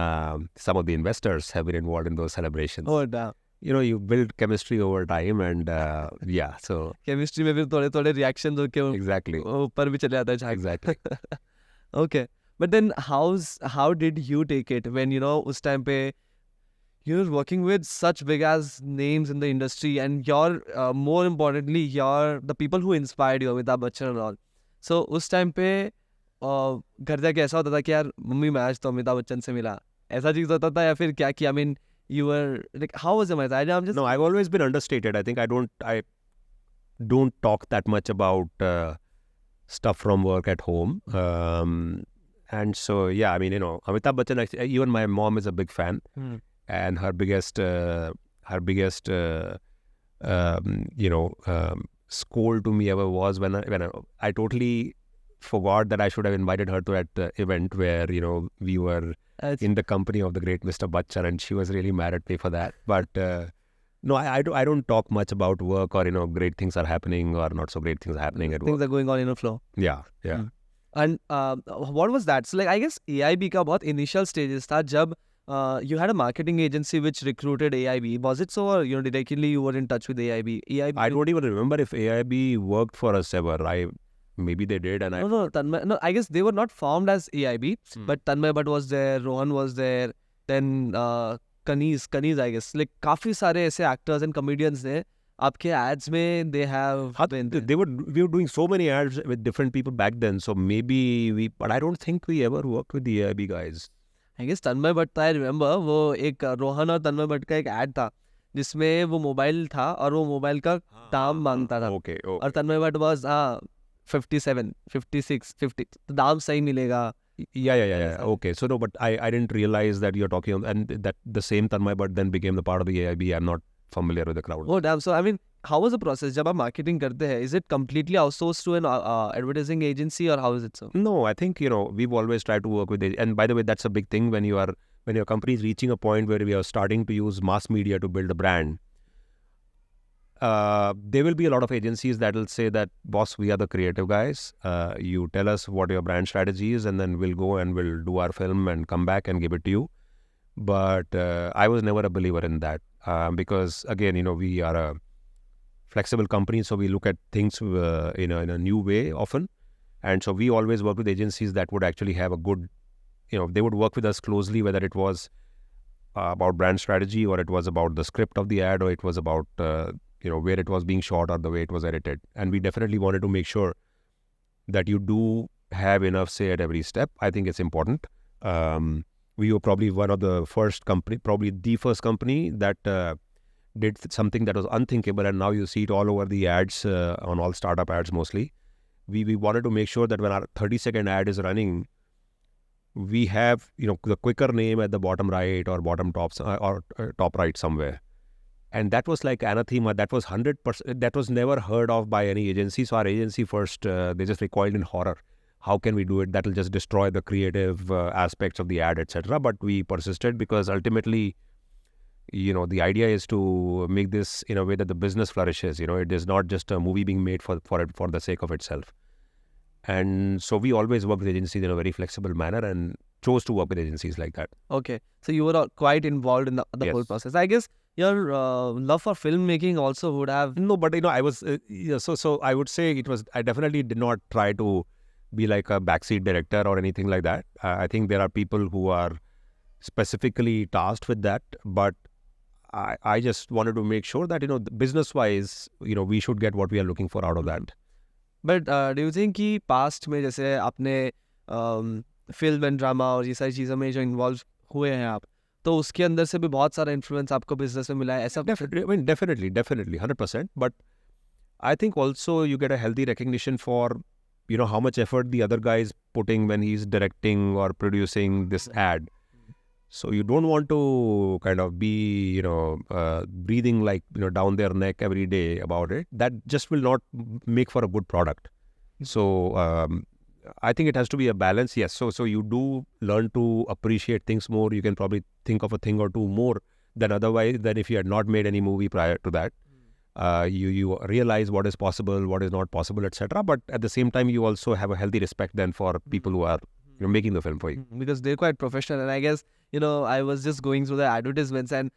some of the investors have been involved in those celebrations. Oh, damn. You build chemistry over time, and yeah, so Chemistry में भी थोड़े reactions होके exactly, ऊपर भी चले जाता है झाग. exactly. Okay. But then how did you take it when, उस time पे you're working with such big as names in the industry, and you're more importantly, you're the people who inspired you, Amitabh Bachchan and all. So उस time पे घर जाके ऐसा होता था कि यार मम्मी मैं आज तो अमिताभ बच्चन से मिला, ऐसा चीज होता था या फिर क्या किया? I mean, you were like, how was it? I'm just No, I've always been understated. I think I don't talk that much about stuff from work at home. And so, yeah, I mean, Amitabh Bachchan, actually, even my mom is a big fan. And her biggest scold to me ever was when I totally forgot that I should have invited her to that event where we were in the company of the great Mr. Bachchan, and she was really mad at me for that. But no, I don't talk much about work, or great things are happening or not so great things are happening at work. Things are going on in a flow. Yeah. And what was that? So like, I guess AIB का बहुत initial stages था जब you had a marketing agency which recruited AIB. Was it so, or directly you were in touch with AIB? I don't even remember if AIB worked for us ever. Maybe they did, and no, I guess they were not formed as AIB, but Tanmay Bhatt was there, Rohan was there, then Kaneez, I guess. Like काफी सारे ऐसे actors and comedians ने आपके ads में they have been. we were doing so many ads with different people back then, so maybe but I don't think we ever worked with the AIB guys. I guess Tanmay Bhatt था, I remember, वो एक रोहन और तन्मय भट्ट का एक ad था जिसमें वो mobile था और वो मोबाइल का दाम मांगता था. Okay. और तन्मय भट्ट was 57, 56, 50. तो दाम सही मिलेगा. Yeah. Okay. So no, but I didn't realize that you're talking, and that the same Tanmay Bhatt then became the part of the AIB. I'm not familiar with the crowd. Oh damn. So I mean, how was the process? जब आप marketing करते हैं, is it completely outsourced to an advertising agency, or how is it so? No, I think we've always tried to work with it. And by the way, that's a big thing when your company is reaching a point where we are starting to use mass media to build a brand. There will be a lot of agencies that will say that, boss, we are the creative guys. You tell us what your brand strategy is, and then we'll go and we'll do our film and come back and give it to you. But I was never a believer in that because, again, we are a flexible company, so we look at things in a new way often. And so we always work with agencies that would actually have a good, they would work with us closely, whether it was about brand strategy, or it was about the script of the ad, or it was about where it was being shot or the way it was edited. And we definitely wanted to make sure that you do have enough say at every step. I think it's important. We were probably one of the first company, probably the first company that did something that was unthinkable, and now you see it all over the ads, on all startup ads mostly. We wanted to make sure that when our 30-second ad is running, we have the quicker name at the bottom right or bottom top or top right somewhere. And that was like anathema. That was 100%. That was never heard of by any agency. So our agency first, they just recoiled in horror. How can we do it? That will just destroy the creative aspects of the ad, etc. But we persisted because ultimately, the idea is to make this in a way that the business flourishes. It is not just a movie being made for the sake of itself. And so we always work with agencies in a very flexible manner, and chose to work with agencies like that. Okay, so you were quite involved in the Yes. whole process. I guess your love for filmmaking also would have. No, but I was so I would say it was. I definitely did not try to be like a backseat director or anything like that. I think there are people who are specifically tasked with that, but I just wanted to make sure that business wise, we should get what we are looking for out of that. But do you think कि past में जैसे आपने film and drama और ये सारी चीज़ों में जो इन्वॉल्व हुए हैं आप, तो उसके अंदर से भी बहुत सारा इन्फ्लुएंस आपको बिजनेस में मिला है ऐसा? Definitely, 100%. But I think also you get a healthy recognition for how much effort the other guy is putting when he's directing or producing this ad. So you don't want to kind of be, breathing like, down their neck every day about it. That just will not make for a good product. So I think it has to be a balance. Yes. So you do learn to appreciate things more. You can probably think of a thing or two more than otherwise than if you had not made any movie prior to that. You realize what is possible, what is not possible, etc. But at the same time, you also have a healthy respect then for people who are making the film for you. Because they're quite professional. And I guess, I was just going through the advertisements and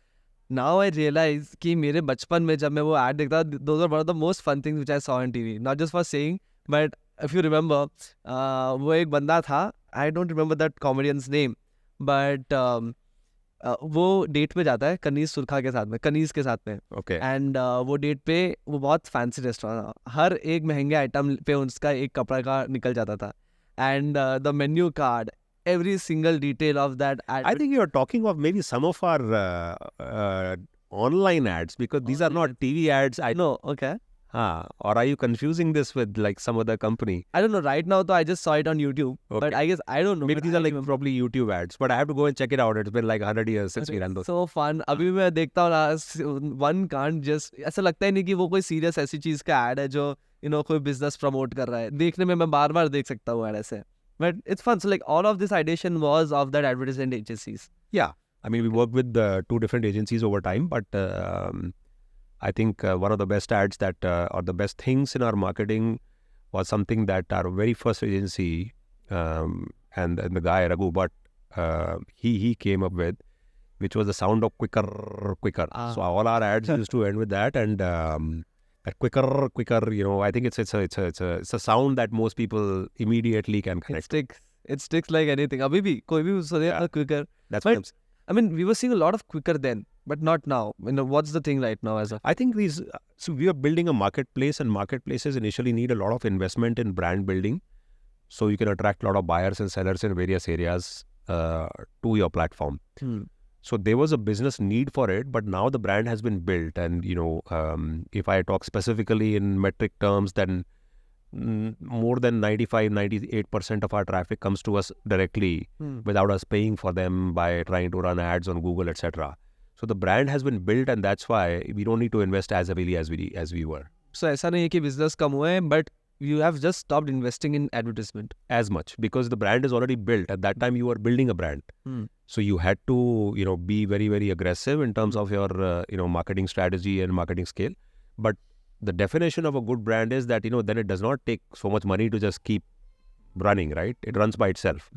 now I realize कि मेरे बचपन में जब मैं वो ad देखता था, those are one of the most fun things which I saw on TV. Not just for saying, but if you remember, वो एक बंदा था, I don't remember that comedian's name, but वो डेट पे जाता है कनीज सुरखा के साथ में, कनीज के साथ में. Okay. एंड वो डेट पे वो बहुत फैंसी रेस्टोरेंट था, हर एक महंगे आइटम पे उसका एक कपड़ा का निकल जाता था. And the menu card, every single detail of that ad. I think you're talking of maybe some of our online ads because these are not TV ads. No, okay. Or are you confusing this with like some other company? I don't know. Right now, though, I just saw it on YouTube. Okay. But I guess, I don't know. Maybe these are like probably YouTube ads. But I have to go and check it out. It's been like 100 years since we ran those. So fun. अभी मैं देखता हूँ ना, one can't just, ऐसा लगता ही नहीं कि वो कोई serious ऐसी चीज़ का ad है जो कोई business promote कर रहा है. देखने में मैं बार-बार देख सकता हूँ ad ऐसे. But it's fun. So like all of this ideation was of that advertisement agencies. Yeah. I mean, we worked with 2 different agencies over time, but I think one of the best ads that, or the best things in our marketing was something that our very first agency and the guy Raghu Bhatt, he came up with, which was the sound of quicker. So all our ads used to end with that, and that quicker. I think it's a sound that most people immediately can connect. It sticks like anything. Abhi bhi koi bhi suneगा quicker. That's but, what I mean, we were seeing a lot of quicker then, but not now. What's the thing right now I think so we are building a marketplace, and marketplaces initially need a lot of investment in brand building. So you can attract a lot of buyers and sellers in various areas to your platform. So there was a business need for it, but now the brand has been built. And, if I talk specifically in metric terms, then more than 98% of our traffic comes to us directly without us paying for them by trying to run ads on Google, etc. So the brand has been built, and that's why we don't need to invest as heavily as we were. So ऐसा नहीं है कि business कम हुआ है, but you have just stopped investing in advertisement as much because the brand is already built. At that time, you were building a brand. So you had to, be very, very aggressive in terms of your, marketing strategy and marketing scale. But the definition of a good brand is that, then it does not take so much money to just keep running, right? It runs by itself.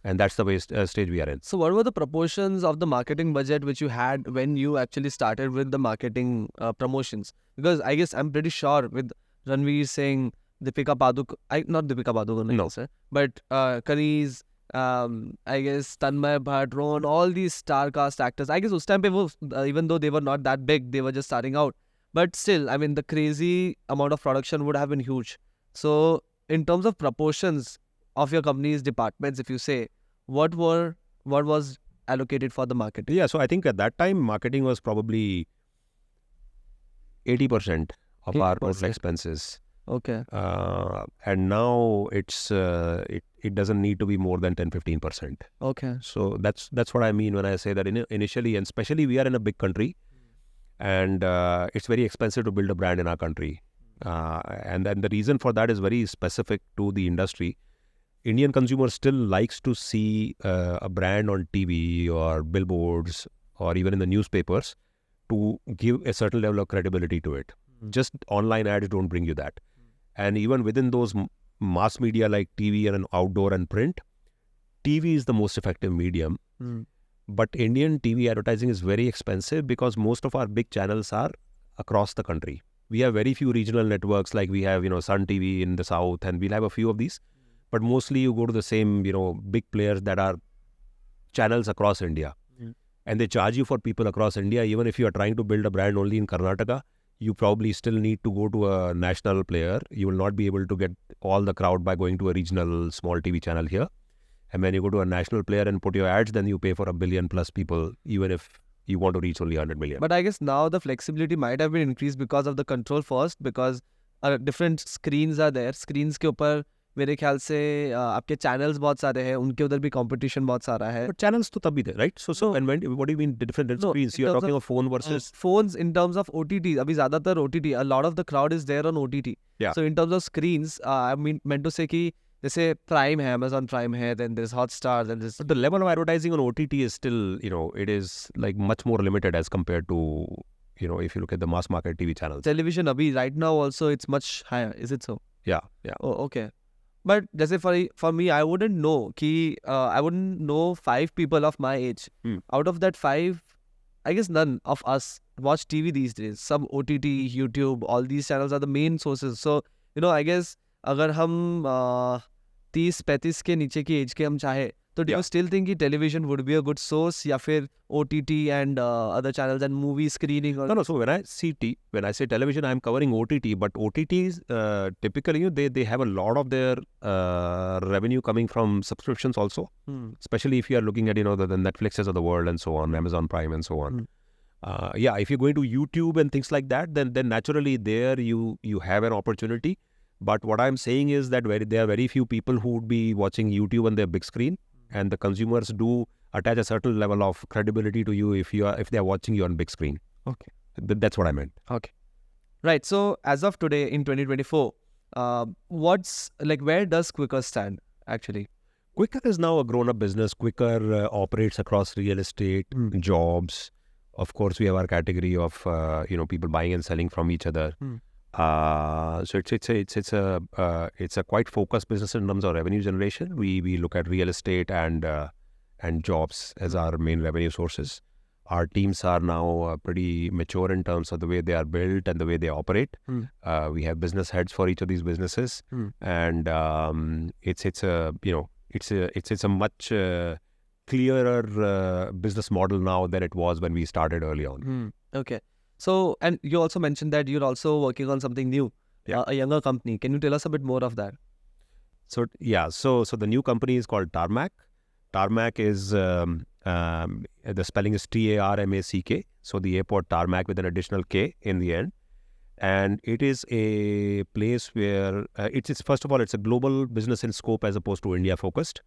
And that's the stage we are in. So what were the proportions of the marketing budget which you had when you actually started with the marketing promotions? Because I guess I'm pretty sure with Ranveer Singh, Deepika Padukone, not Deepika Padukone, no, sir, but Kareez, I guess Tanmay Bhatt, Ron, all these star cast actors. I guess उस time पे even though they were not that big, they were just starting out. But still, I mean, the crazy amount of production would have been huge. So in terms of proportions of your company's departments, if you say, what was allocated for the marketing? Yeah, so I think at that time, marketing was probably 80% of our total expenses. Okay. And now it's it doesn't need to be more than 10-15%. Okay. So that's what I mean when I say that initially, and especially we are in a big country, and it's very expensive to build a brand in our country. And then the reason for that is very specific to the industry. Indian consumer still likes to see a brand on TV or billboards or even in the newspapers to give a certain level of credibility to it. Just online ads don't bring you that. And even within those mass media like TV and outdoor and print, TV is the most effective medium. But Indian TV advertising is very expensive because most of our big channels are across the country. We have very few regional networks, like we have, Sun TV in the south, and we'll have a few of these. But mostly you go to the same, big players that are channels across India. And they charge you for people across India. Even if you are trying to build a brand only in Karnataka, you probably still need to go to a national player. You will not be able to get all the crowd by going to a regional small TV channel here. And when you go to a national player and put your ads, then you pay for 1 billion plus people, even if you want to reach only 100 million. But I guess now the flexibility might have been increased because of the control first, because different screens are there. Screens ke upar मेरे ख्याल से आपके channels बहुत सारे हैं, उनके उधर भी कंपटीशन बहुत सारा है. But channels to tabhi the, right? So and what do you mean different No, screens? in You're terms talking of, of phone versus phones in terms of OTT. अभी ज़्यादातर OTT, a lot of the crowd is there on OTT. Yeah. So in terms of screens, I meant to say कि जैसे Prime है, Amazon Prime है, then there's Hotstar, then there's but the level of advertising on OTT is still, it is like much more limited as compared to, if you look at the mass market TV channels. television. अभी right now also it's much higher. Is it so? Yeah. Oh, okay. But जैसे for me, I wouldn't know कि I wouldn't know 5 people of my age. Out of that 5, I guess none of us watch TV these days. Some OTT, YouTube, all these channels are the main sources. So I guess अगर हम 30-35 के नीचे की as के हम चाहे तो do you still think कि television would be a good source या फिर OTT and other channels and movie screening? Or... No. So when I say television, I'm covering OTT, but OTTs typically they have a lot of their revenue coming from subscriptions also. Especially if you are looking at the Netflixes of the world and so on, Amazon Prime and so on. If you're going to YouTube and things like that, then naturally there you have an opportunity. But what I'm saying is that there are very few people who would be watching YouTube on their big screen, and the consumers do attach a certain level of credibility to you if they are watching you on big screen. Okay, that's what I meant. Okay, right. So as of today in 2024, where does Quikr stand actually? Quikr is now a grown-up business. Quikr operates across real estate, jobs. Of course, we have our category of people buying and selling from each other. So it's a quite focused business in terms of revenue generation. We look at real estate and jobs as our main revenue sources. Our teams are now pretty mature in terms of the way they are built and the way they operate. We have business heads for each of these businesses, and it's a much clearer business model now than it was when we started early on. Okay. So, and you also mentioned that you're also working on something new, a younger company. Can you tell us a bit more of that? So the new company is called Tarmac. Tarmac is, the spelling is TARMACK. So the airport Tarmac with an additional K in the end. And it is a place where, it's first of all, it's a global business in scope as opposed to India focused.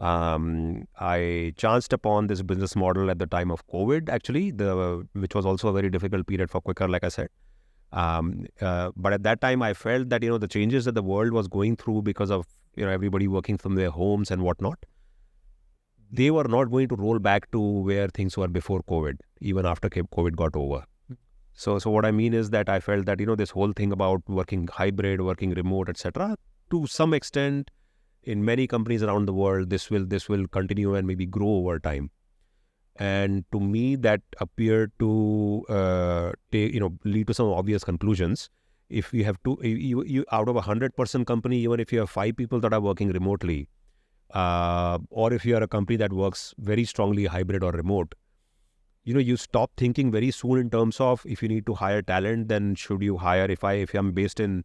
I chanced upon this business model at the time of COVID, actually, which was also a very difficult period for Quikr, like I said. But at that time, I felt that, the changes that the world was going through because of, everybody working from their homes and whatnot, they were not going to roll back to where things were before COVID, even after COVID got over. So what I mean is that I felt that, this whole thing about working hybrid, working remote, etc., to some extent, in many companies around the world, this will continue and maybe grow over time. And to me, that appeared to lead to some obvious conclusions. If you have you out of 100% company, even if you have 5 people that are working remotely, or if you are a company that works very strongly hybrid or remote, you stop thinking very soon in terms of if you need to hire talent, then should you hire, if I'm based in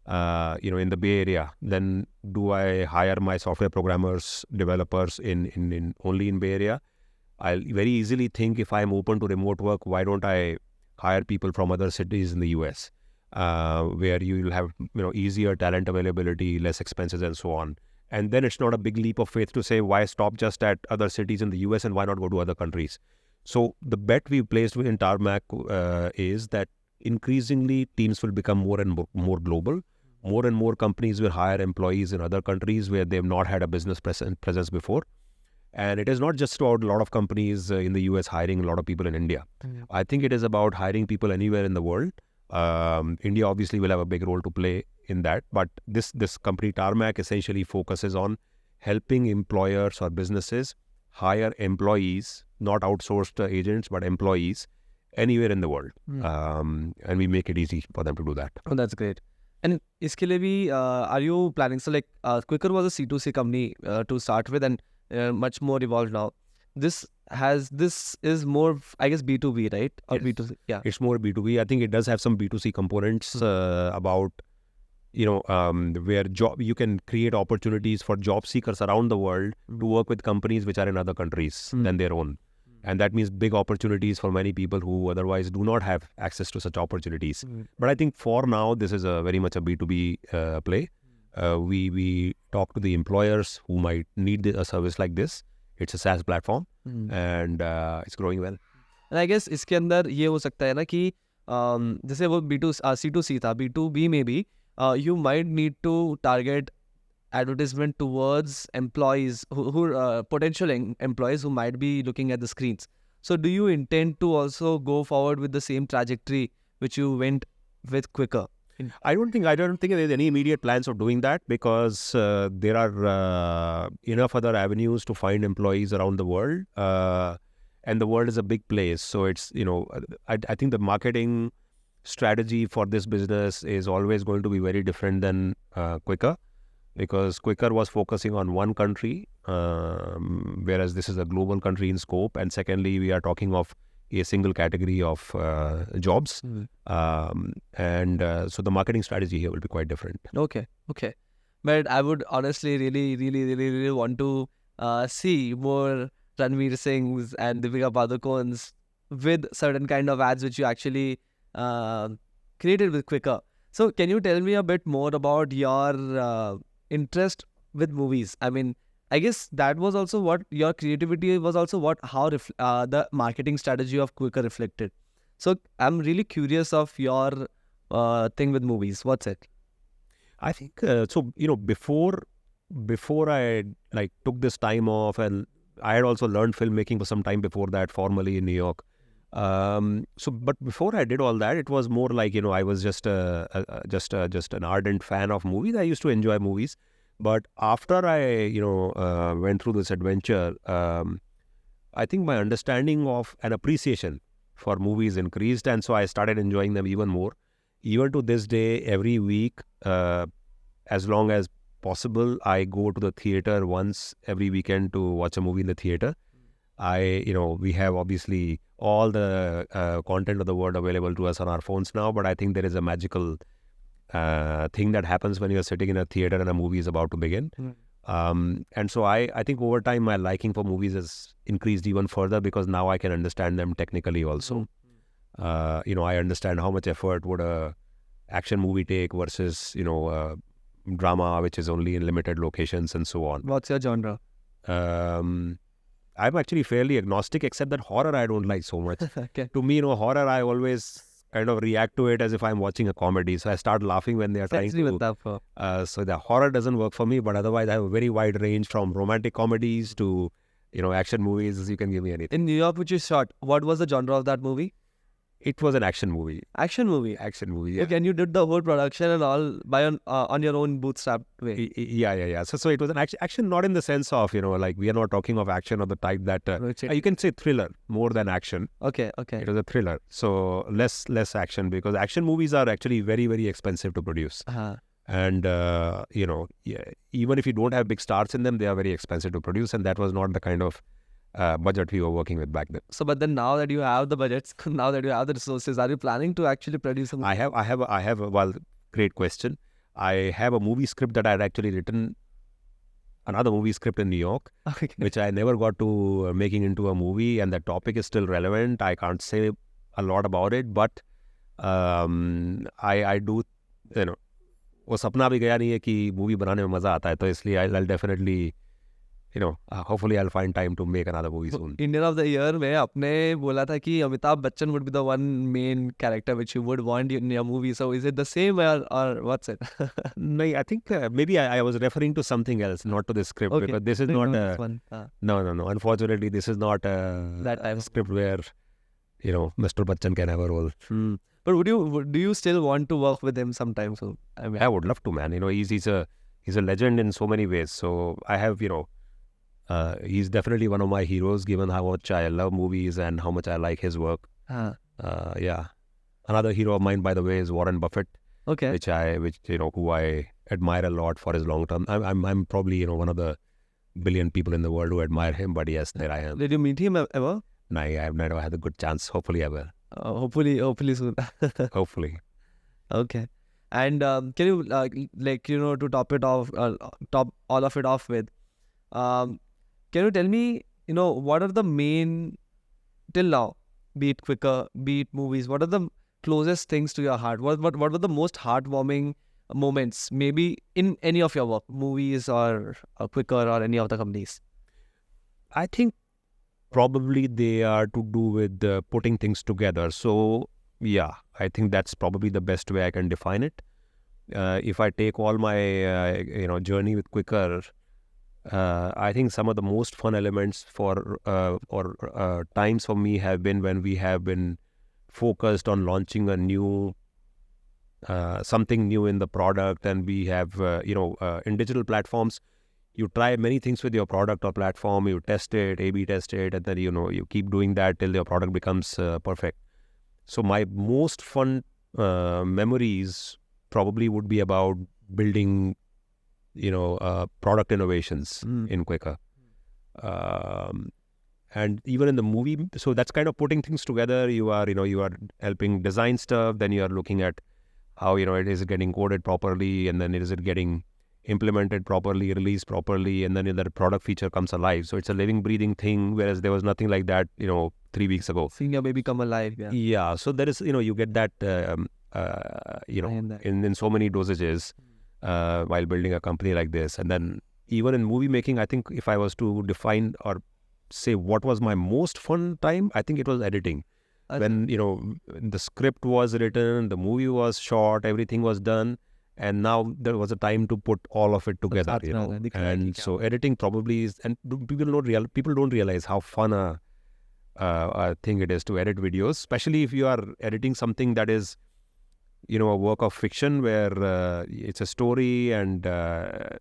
in the Bay Area, then do I hire my software programmers, developers in only in Bay Area? I'll very easily think if I'm open to remote work, why don't I hire people from other cities in the US, where you'll have easier talent availability, less expenses, and so on. And then it's not a big leap of faith to say why stop just at other cities in the US and why not go to other countries. So the bet we've placed in Tarmac is that increasingly teams will become more and more global. More and more companies will hire employees in other countries where they've not had a business presence before. And it is not just about a lot of companies in the US hiring a lot of people in India. I think it is about hiring people anywhere in the world. India obviously will have a big role to play in that. But this company Tarmac essentially focuses on helping employers or businesses hire employees, not outsourced agents, but employees anywhere in the world. And we make it easy for them to do that. Oh, that's great. And iske liye bhi, are you planning? So like Quikr was a C2C company to start with and much more evolved now. This is more, I guess, B2B, right? Or Yes. B2C? Yeah. It's more B2B. I think it does have some B2C components about, where you can create opportunities for job seekers around the world to work with companies which are in other countries than their own. And that means big opportunities for many people who otherwise do not have access to such opportunities. But I think for now, this is very much a B2B play. we talk to the employers who might need a service like this. It's a SaaS platform, and it's growing well. And I guess इसके अंदर ये हो सकता है ना कि जैसे वो C2C था, B2B में भी you might need to target advertisement towards employees who potential employees who might be looking at the screens. So do you intend to also go forward with the same trajectory which you went with Quicker? I don't think there's any immediate plans of doing that, because there are enough other avenues to find employees around the world, and the world is a big place. So it's, I think the marketing strategy for this business is always going to be very different than Quicker, because Quicker was focusing on one country, whereas this is a global country in scope. And secondly, we are talking of a single category of jobs. And so the marketing strategy here will be quite different. Okay. But I would honestly really want to see more Ranveer Singhs and Deepika Padukone's with certain kind of ads which you actually created with Quicker. So can you tell me a bit more about your interest with movies? I mean, I guess that was also what your creativity was, also how the marketing strategy of Quicker reflected. So I'm really curious of your thing with movies. What's it? I think before I took this time off, and I had also learned filmmaking for some time before that formally in New York. But before I did all that, it was more like, I was just an ardent fan of movies. I used to enjoy movies. But after I, went through this adventure, I think my understanding of and appreciation for movies increased. And so I started enjoying them even more. Even to this day, every week, as long as possible, I go to the theater once every weekend to watch a movie in the theater. We have obviously all the content of the world available to us on our phones now, but I think there is a magical thing that happens when you're sitting in a theater and a movie is about to begin. And so I think over time my liking for movies has increased even further, because now I can understand them technically also. I understand how much effort would a action movie take versus, drama, which is only in limited locations and so on. What's your genre? I'm actually fairly agnostic, except that horror I don't like so much. Okay. To me, horror, I always kind of react to it as if I'm watching a comedy. So I start laughing when they are trying to... So the horror doesn't work for me, but otherwise I have a very wide range from romantic comedies to, action movies. You can give me anything. In New York, which you shot, what was the genre of that movie? It was an action movie. Action movie? Action movie, yeah. Okay, and you did the whole production and all on your own bootstrap way? Yeah. So it was an action, not in the sense of, we are not talking of action of the type that, you can say thriller more than action. Okay. It was a thriller. So less action, because action movies are actually very, very expensive to produce. And, even if you don't have big stars in them, they are very expensive to produce. And that was not the kind of budget we were working with back then. So, but then now that you have the budgets, now that you have the resources, are you planning to actually produce a movie? I have well, great question. I have a movie script that I had actually written, another movie script in New York, which I never got to making into a movie, and the topic is still relevant. I can't say a lot about it, but I do, वो सपना भी गया नहीं है कि movie बनाने में मजा आता है, तो इसलिए I'll definitely, hopefully I'll find time to make another movie soon. Indian of the Year में आपने बोला था कि Amitabh Bachchan would be the one main character which you would want in your movie. So is it the same or what's it? No, I think maybe I was referring to something else, not to this script, because this is not No. Unfortunately, this is not that type of script where, Mr. Bachchan can have a role. But do you still want to work with him sometime soon? I mean, I would love to, man. He's a legend in so many ways. So I have, he's definitely one of my heroes, given how much I love movies and how much I like his work. Yeah. Another hero of mine, by the way, is Warren Buffett. Okay. Who I admire a lot for his long term. I'm probably, one of the billion people in the world who admire him, but yes, there I am. Did you meet him ever? No, I have never had a good chance. Hopefully I will. Hopefully soon. Hopefully. Okay. And can you to top all of it off with, can you tell me, what are the main, till now, be it Quicker, be it movies, what are the closest things to your heart? What were the most heartwarming moments, maybe in any of your work, movies or Quicker or any of the companies? I think probably they are to do with putting things together. So yeah, I think that's probably the best way I can define it. If I take all my journey with Quicker, I think some of the most fun elements for or times for me have been when we have been focused on launching a new something new in the product, and we have in digital platforms, you try many things with your product or platform, you test it, A/B test it, and then you keep doing that till your product becomes perfect. So my most fun memories probably would be about building product innovations in Quaker. And even in the movie, so that's kind of putting things together. You are helping design stuff, then you are looking at how it is getting coded properly, and then is it getting implemented properly, released properly, and then the product feature comes alive. So it's a living, breathing thing, whereas there was nothing like that 3 weeks ago. Seeing your baby come alive. Yeah, so there is you get that in so many dosages while building a company like this. And then even in movie making, I think if I was to define or say what was my most fun time, I think it was editing. When the script was written, the movie was shot, everything was done, and now there was a time to put all of it together. And so editing probably is, and people don't realize how fun a thing it is to edit videos, especially if you are editing something that is a work of fiction where it's a story, and there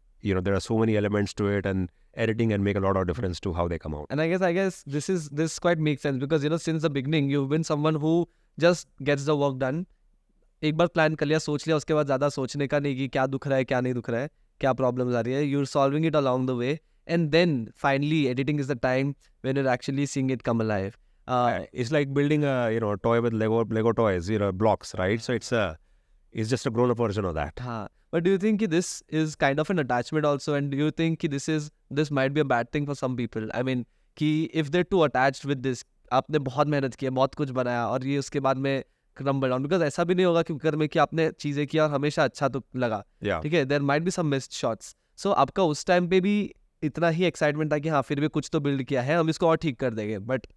are so many elements to it, and editing can make a lot of difference to how they come out. And I guess this quite makes sense, because since the beginning you've been someone who just gets the work done. एक बार plan कर लिया, सोच लिया, उसके बाद ज़्यादा सोचने का नहीं कि क्या दुख रहा है, क्या नहीं दुख रहा है, क्या प्रॉब्लम्स आ रही है. You're solving it along the way, and then finally editing is the time when you're actually seeing it come alive. It's like building a toy with Lego toys, blocks, right? So it's just a grown-up version of that. But do you think this is kind of an attachment also, and do you think this might be a bad thing for some people? I mean, if they're too attached with this, आपने बहुत मेहनत की, बहुत कुछ बनाया, और ये उसके बाद में crumble down, because ऐसा भी नहीं होगा क्विकर में कि आपने चीजें किया और हमेशा अच्छा तो लगा, ठीक है, there might be some missed shots. So आपका उस टाइम पे भी इतना ही एक्साइटमेंट था कि हाँ फिर भी कुछ तो बिल्ड किया है, हम इसको और ठीक कर देंगे, बट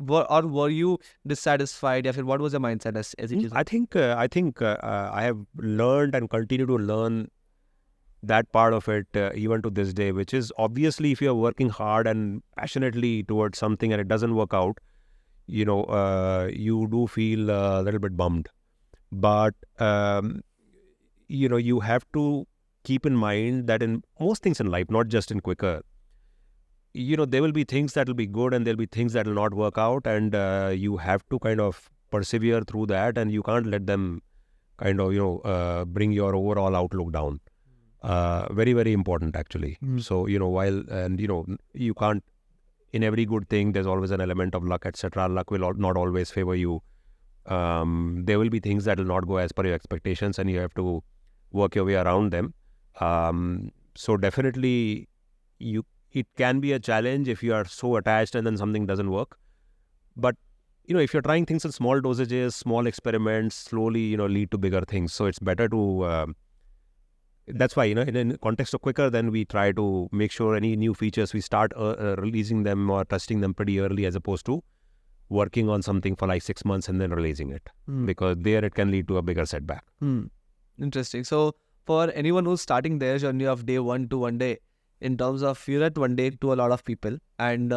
were you dissatisfied, या फिर what was your mindset as it is? I think I have learned and continue to learn that part of it even to this day, which is obviously if you are working hard and passionately towards something and it doesn't work out, you do feel a little bit bummed. But you have to keep in mind that in most things in life, not just in Quicker, there will be things that will be good and there'll be things that will not work out, and you have to kind of persevere through that, and you can't let them kind of bring your overall outlook down. Very, very important actually. So you can't, in every good thing there's always an element of luck, etc. Luck will not always favor you. There will be things that will not go as per your expectations, and you have to work your way around them. So definitely it can be a challenge if you are so attached and then something doesn't work. But if you're trying things in small dosages, small experiments, slowly lead to bigger things. So it's better to that's why in context of Quicker, then we try to make sure any new features we start releasing them or testing them pretty early, as opposed to working on something for like 6 months and then releasing it, because there it can lead to a bigger setback. Interesting. So for anyone who's starting their journey of day one to one day, in terms of you're at one day to a lot of people, and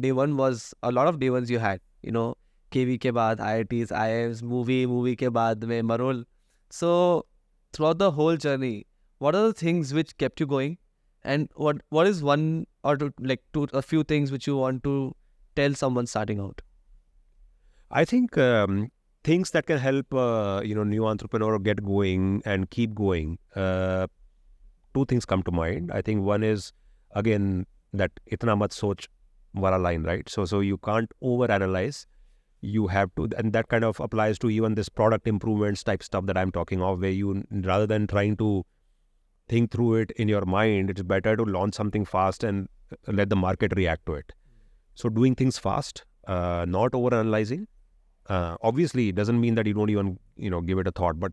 day one was a lot of day ones you had, KV के बाद IITs, IIMs, movie के बाद में Marol. So throughout the whole journey, what are the things which kept you going, and what is one or a few things which you want to tell someone starting out? I think things that can help new entrepreneur get going and keep going. Two things come to mind. I think one is, again, that itna mat soch wala line, right? So you can't overanalyze. You have to, and that kind of applies to even this product improvements type stuff that I'm talking of, where you, rather than trying to think through it in your mind, it's better to launch something fast and let the market react to it. So doing things fast, not overanalyzing. Obviously, it doesn't mean that you don't even give it a thought, but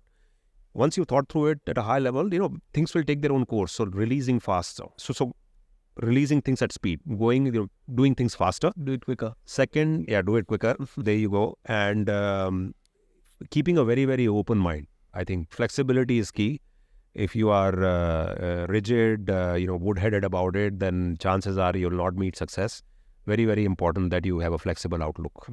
once you thought through it at a high level, things will take their own course. So releasing fast. So releasing things at speed, doing things faster. Do it quicker. Second, do it quicker. There you go. And keeping a very, very open mind. I think flexibility is key. If you are rigid, wood-headed about it, then chances are you'll not meet success. Very, very important that you have a flexible outlook.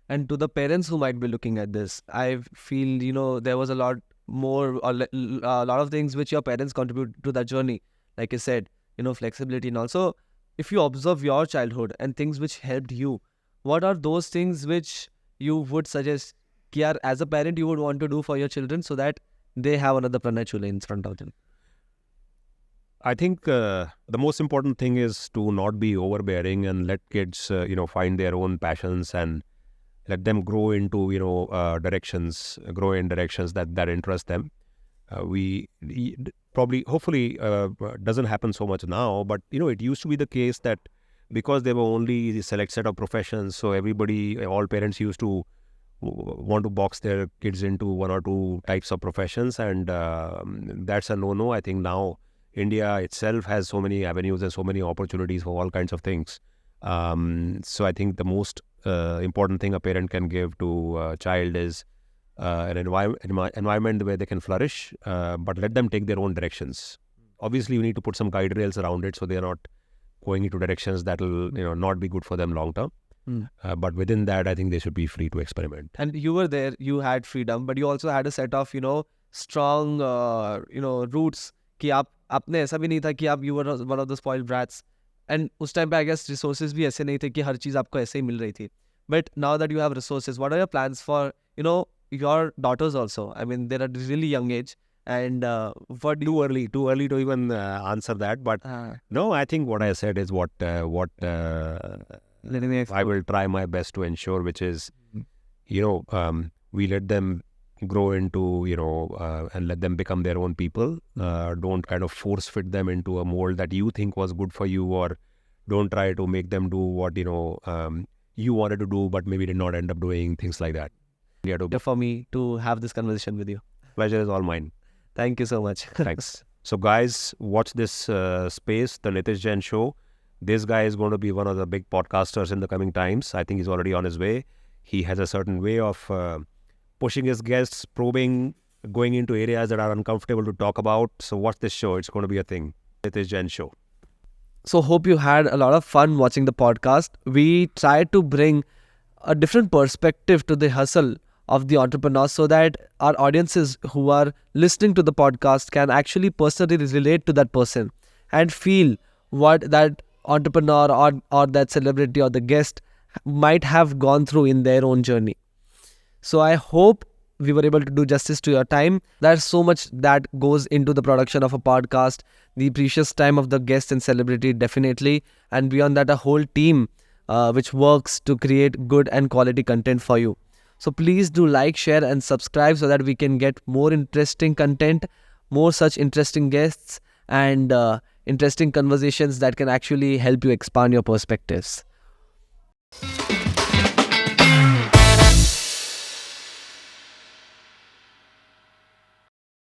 And to the parents who might be looking at this, I feel, there was a lot more, or a lot of things which your parents contribute to that journey. Like I said, flexibility. And also, if you observe your childhood and things which helped you, what are those things which you would suggest as a parent you would want to do for your children so that they have another Pranay Chule in front of them? I think the most important thing is to not be overbearing and let kids, find their own passions and let them grow into, directions that interest them. Hopefully, doesn't happen so much now, but, it used to be the case that because there were only a select set of professions, so all parents used to want to box their kids into one or two types of professions, and that's a no-no. I think now India itself has so many avenues and so many opportunities for all kinds of things. So I think the most important thing a parent can give to a child is an environment where they can flourish, but let them take their own directions. Obviously, you need to put some guide rails around it so they are not going into directions that will not be good for them long term. But within that, I think they should be free to experiment. And you were there, you had freedom, but you also had a set of, strong, roots. कि आपने ऐसा भी नहीं था कि आप you were one of the spoiled brats. And उस time पे I guess resources भी ऐसे नहीं थे कि हर चीज़ आपको ऐसे ही मिल रही थी. But now that you have resources, what are your plans for, your daughters also? I mean, they're at a really young age. And what do you... Too early to even answer that. But no, I think what I said is what I will try my best to ensure, which is, we let them grow into, and let them become their own people. Don't kind of force fit them into a mold that you think was good for you, or don't try to make them do what, you wanted to do, but maybe did not end up doing, things like that. For me to have this conversation with you. Pleasure is all mine. Thank you so much. Thanks. So guys, watch this space, the Nitish Jain Show. This guy is going to be one of the big podcasters in the coming times. I think he's already on his way. He has a certain way of pushing his guests, probing, going into areas that are uncomfortable to talk about. So watch this show. It's going to be a thing. Nitish Jain Show. So hope you had a lot of fun watching the podcast. We tried to bring a different perspective to the hustle of the entrepreneur so that our audiences who are listening to the podcast can actually personally relate to that person and feel what that entrepreneur or that celebrity or the guest might have gone through in their own journey. So I hope we were able to do justice to your time. There's so much that goes into the production of a podcast, the precious time of the guest and celebrity definitely, and beyond that a whole team which works to create good and quality content for you. So please do like, share and subscribe so that we can get more interesting content, more such interesting guests and interesting conversations that can actually help you expand your perspectives.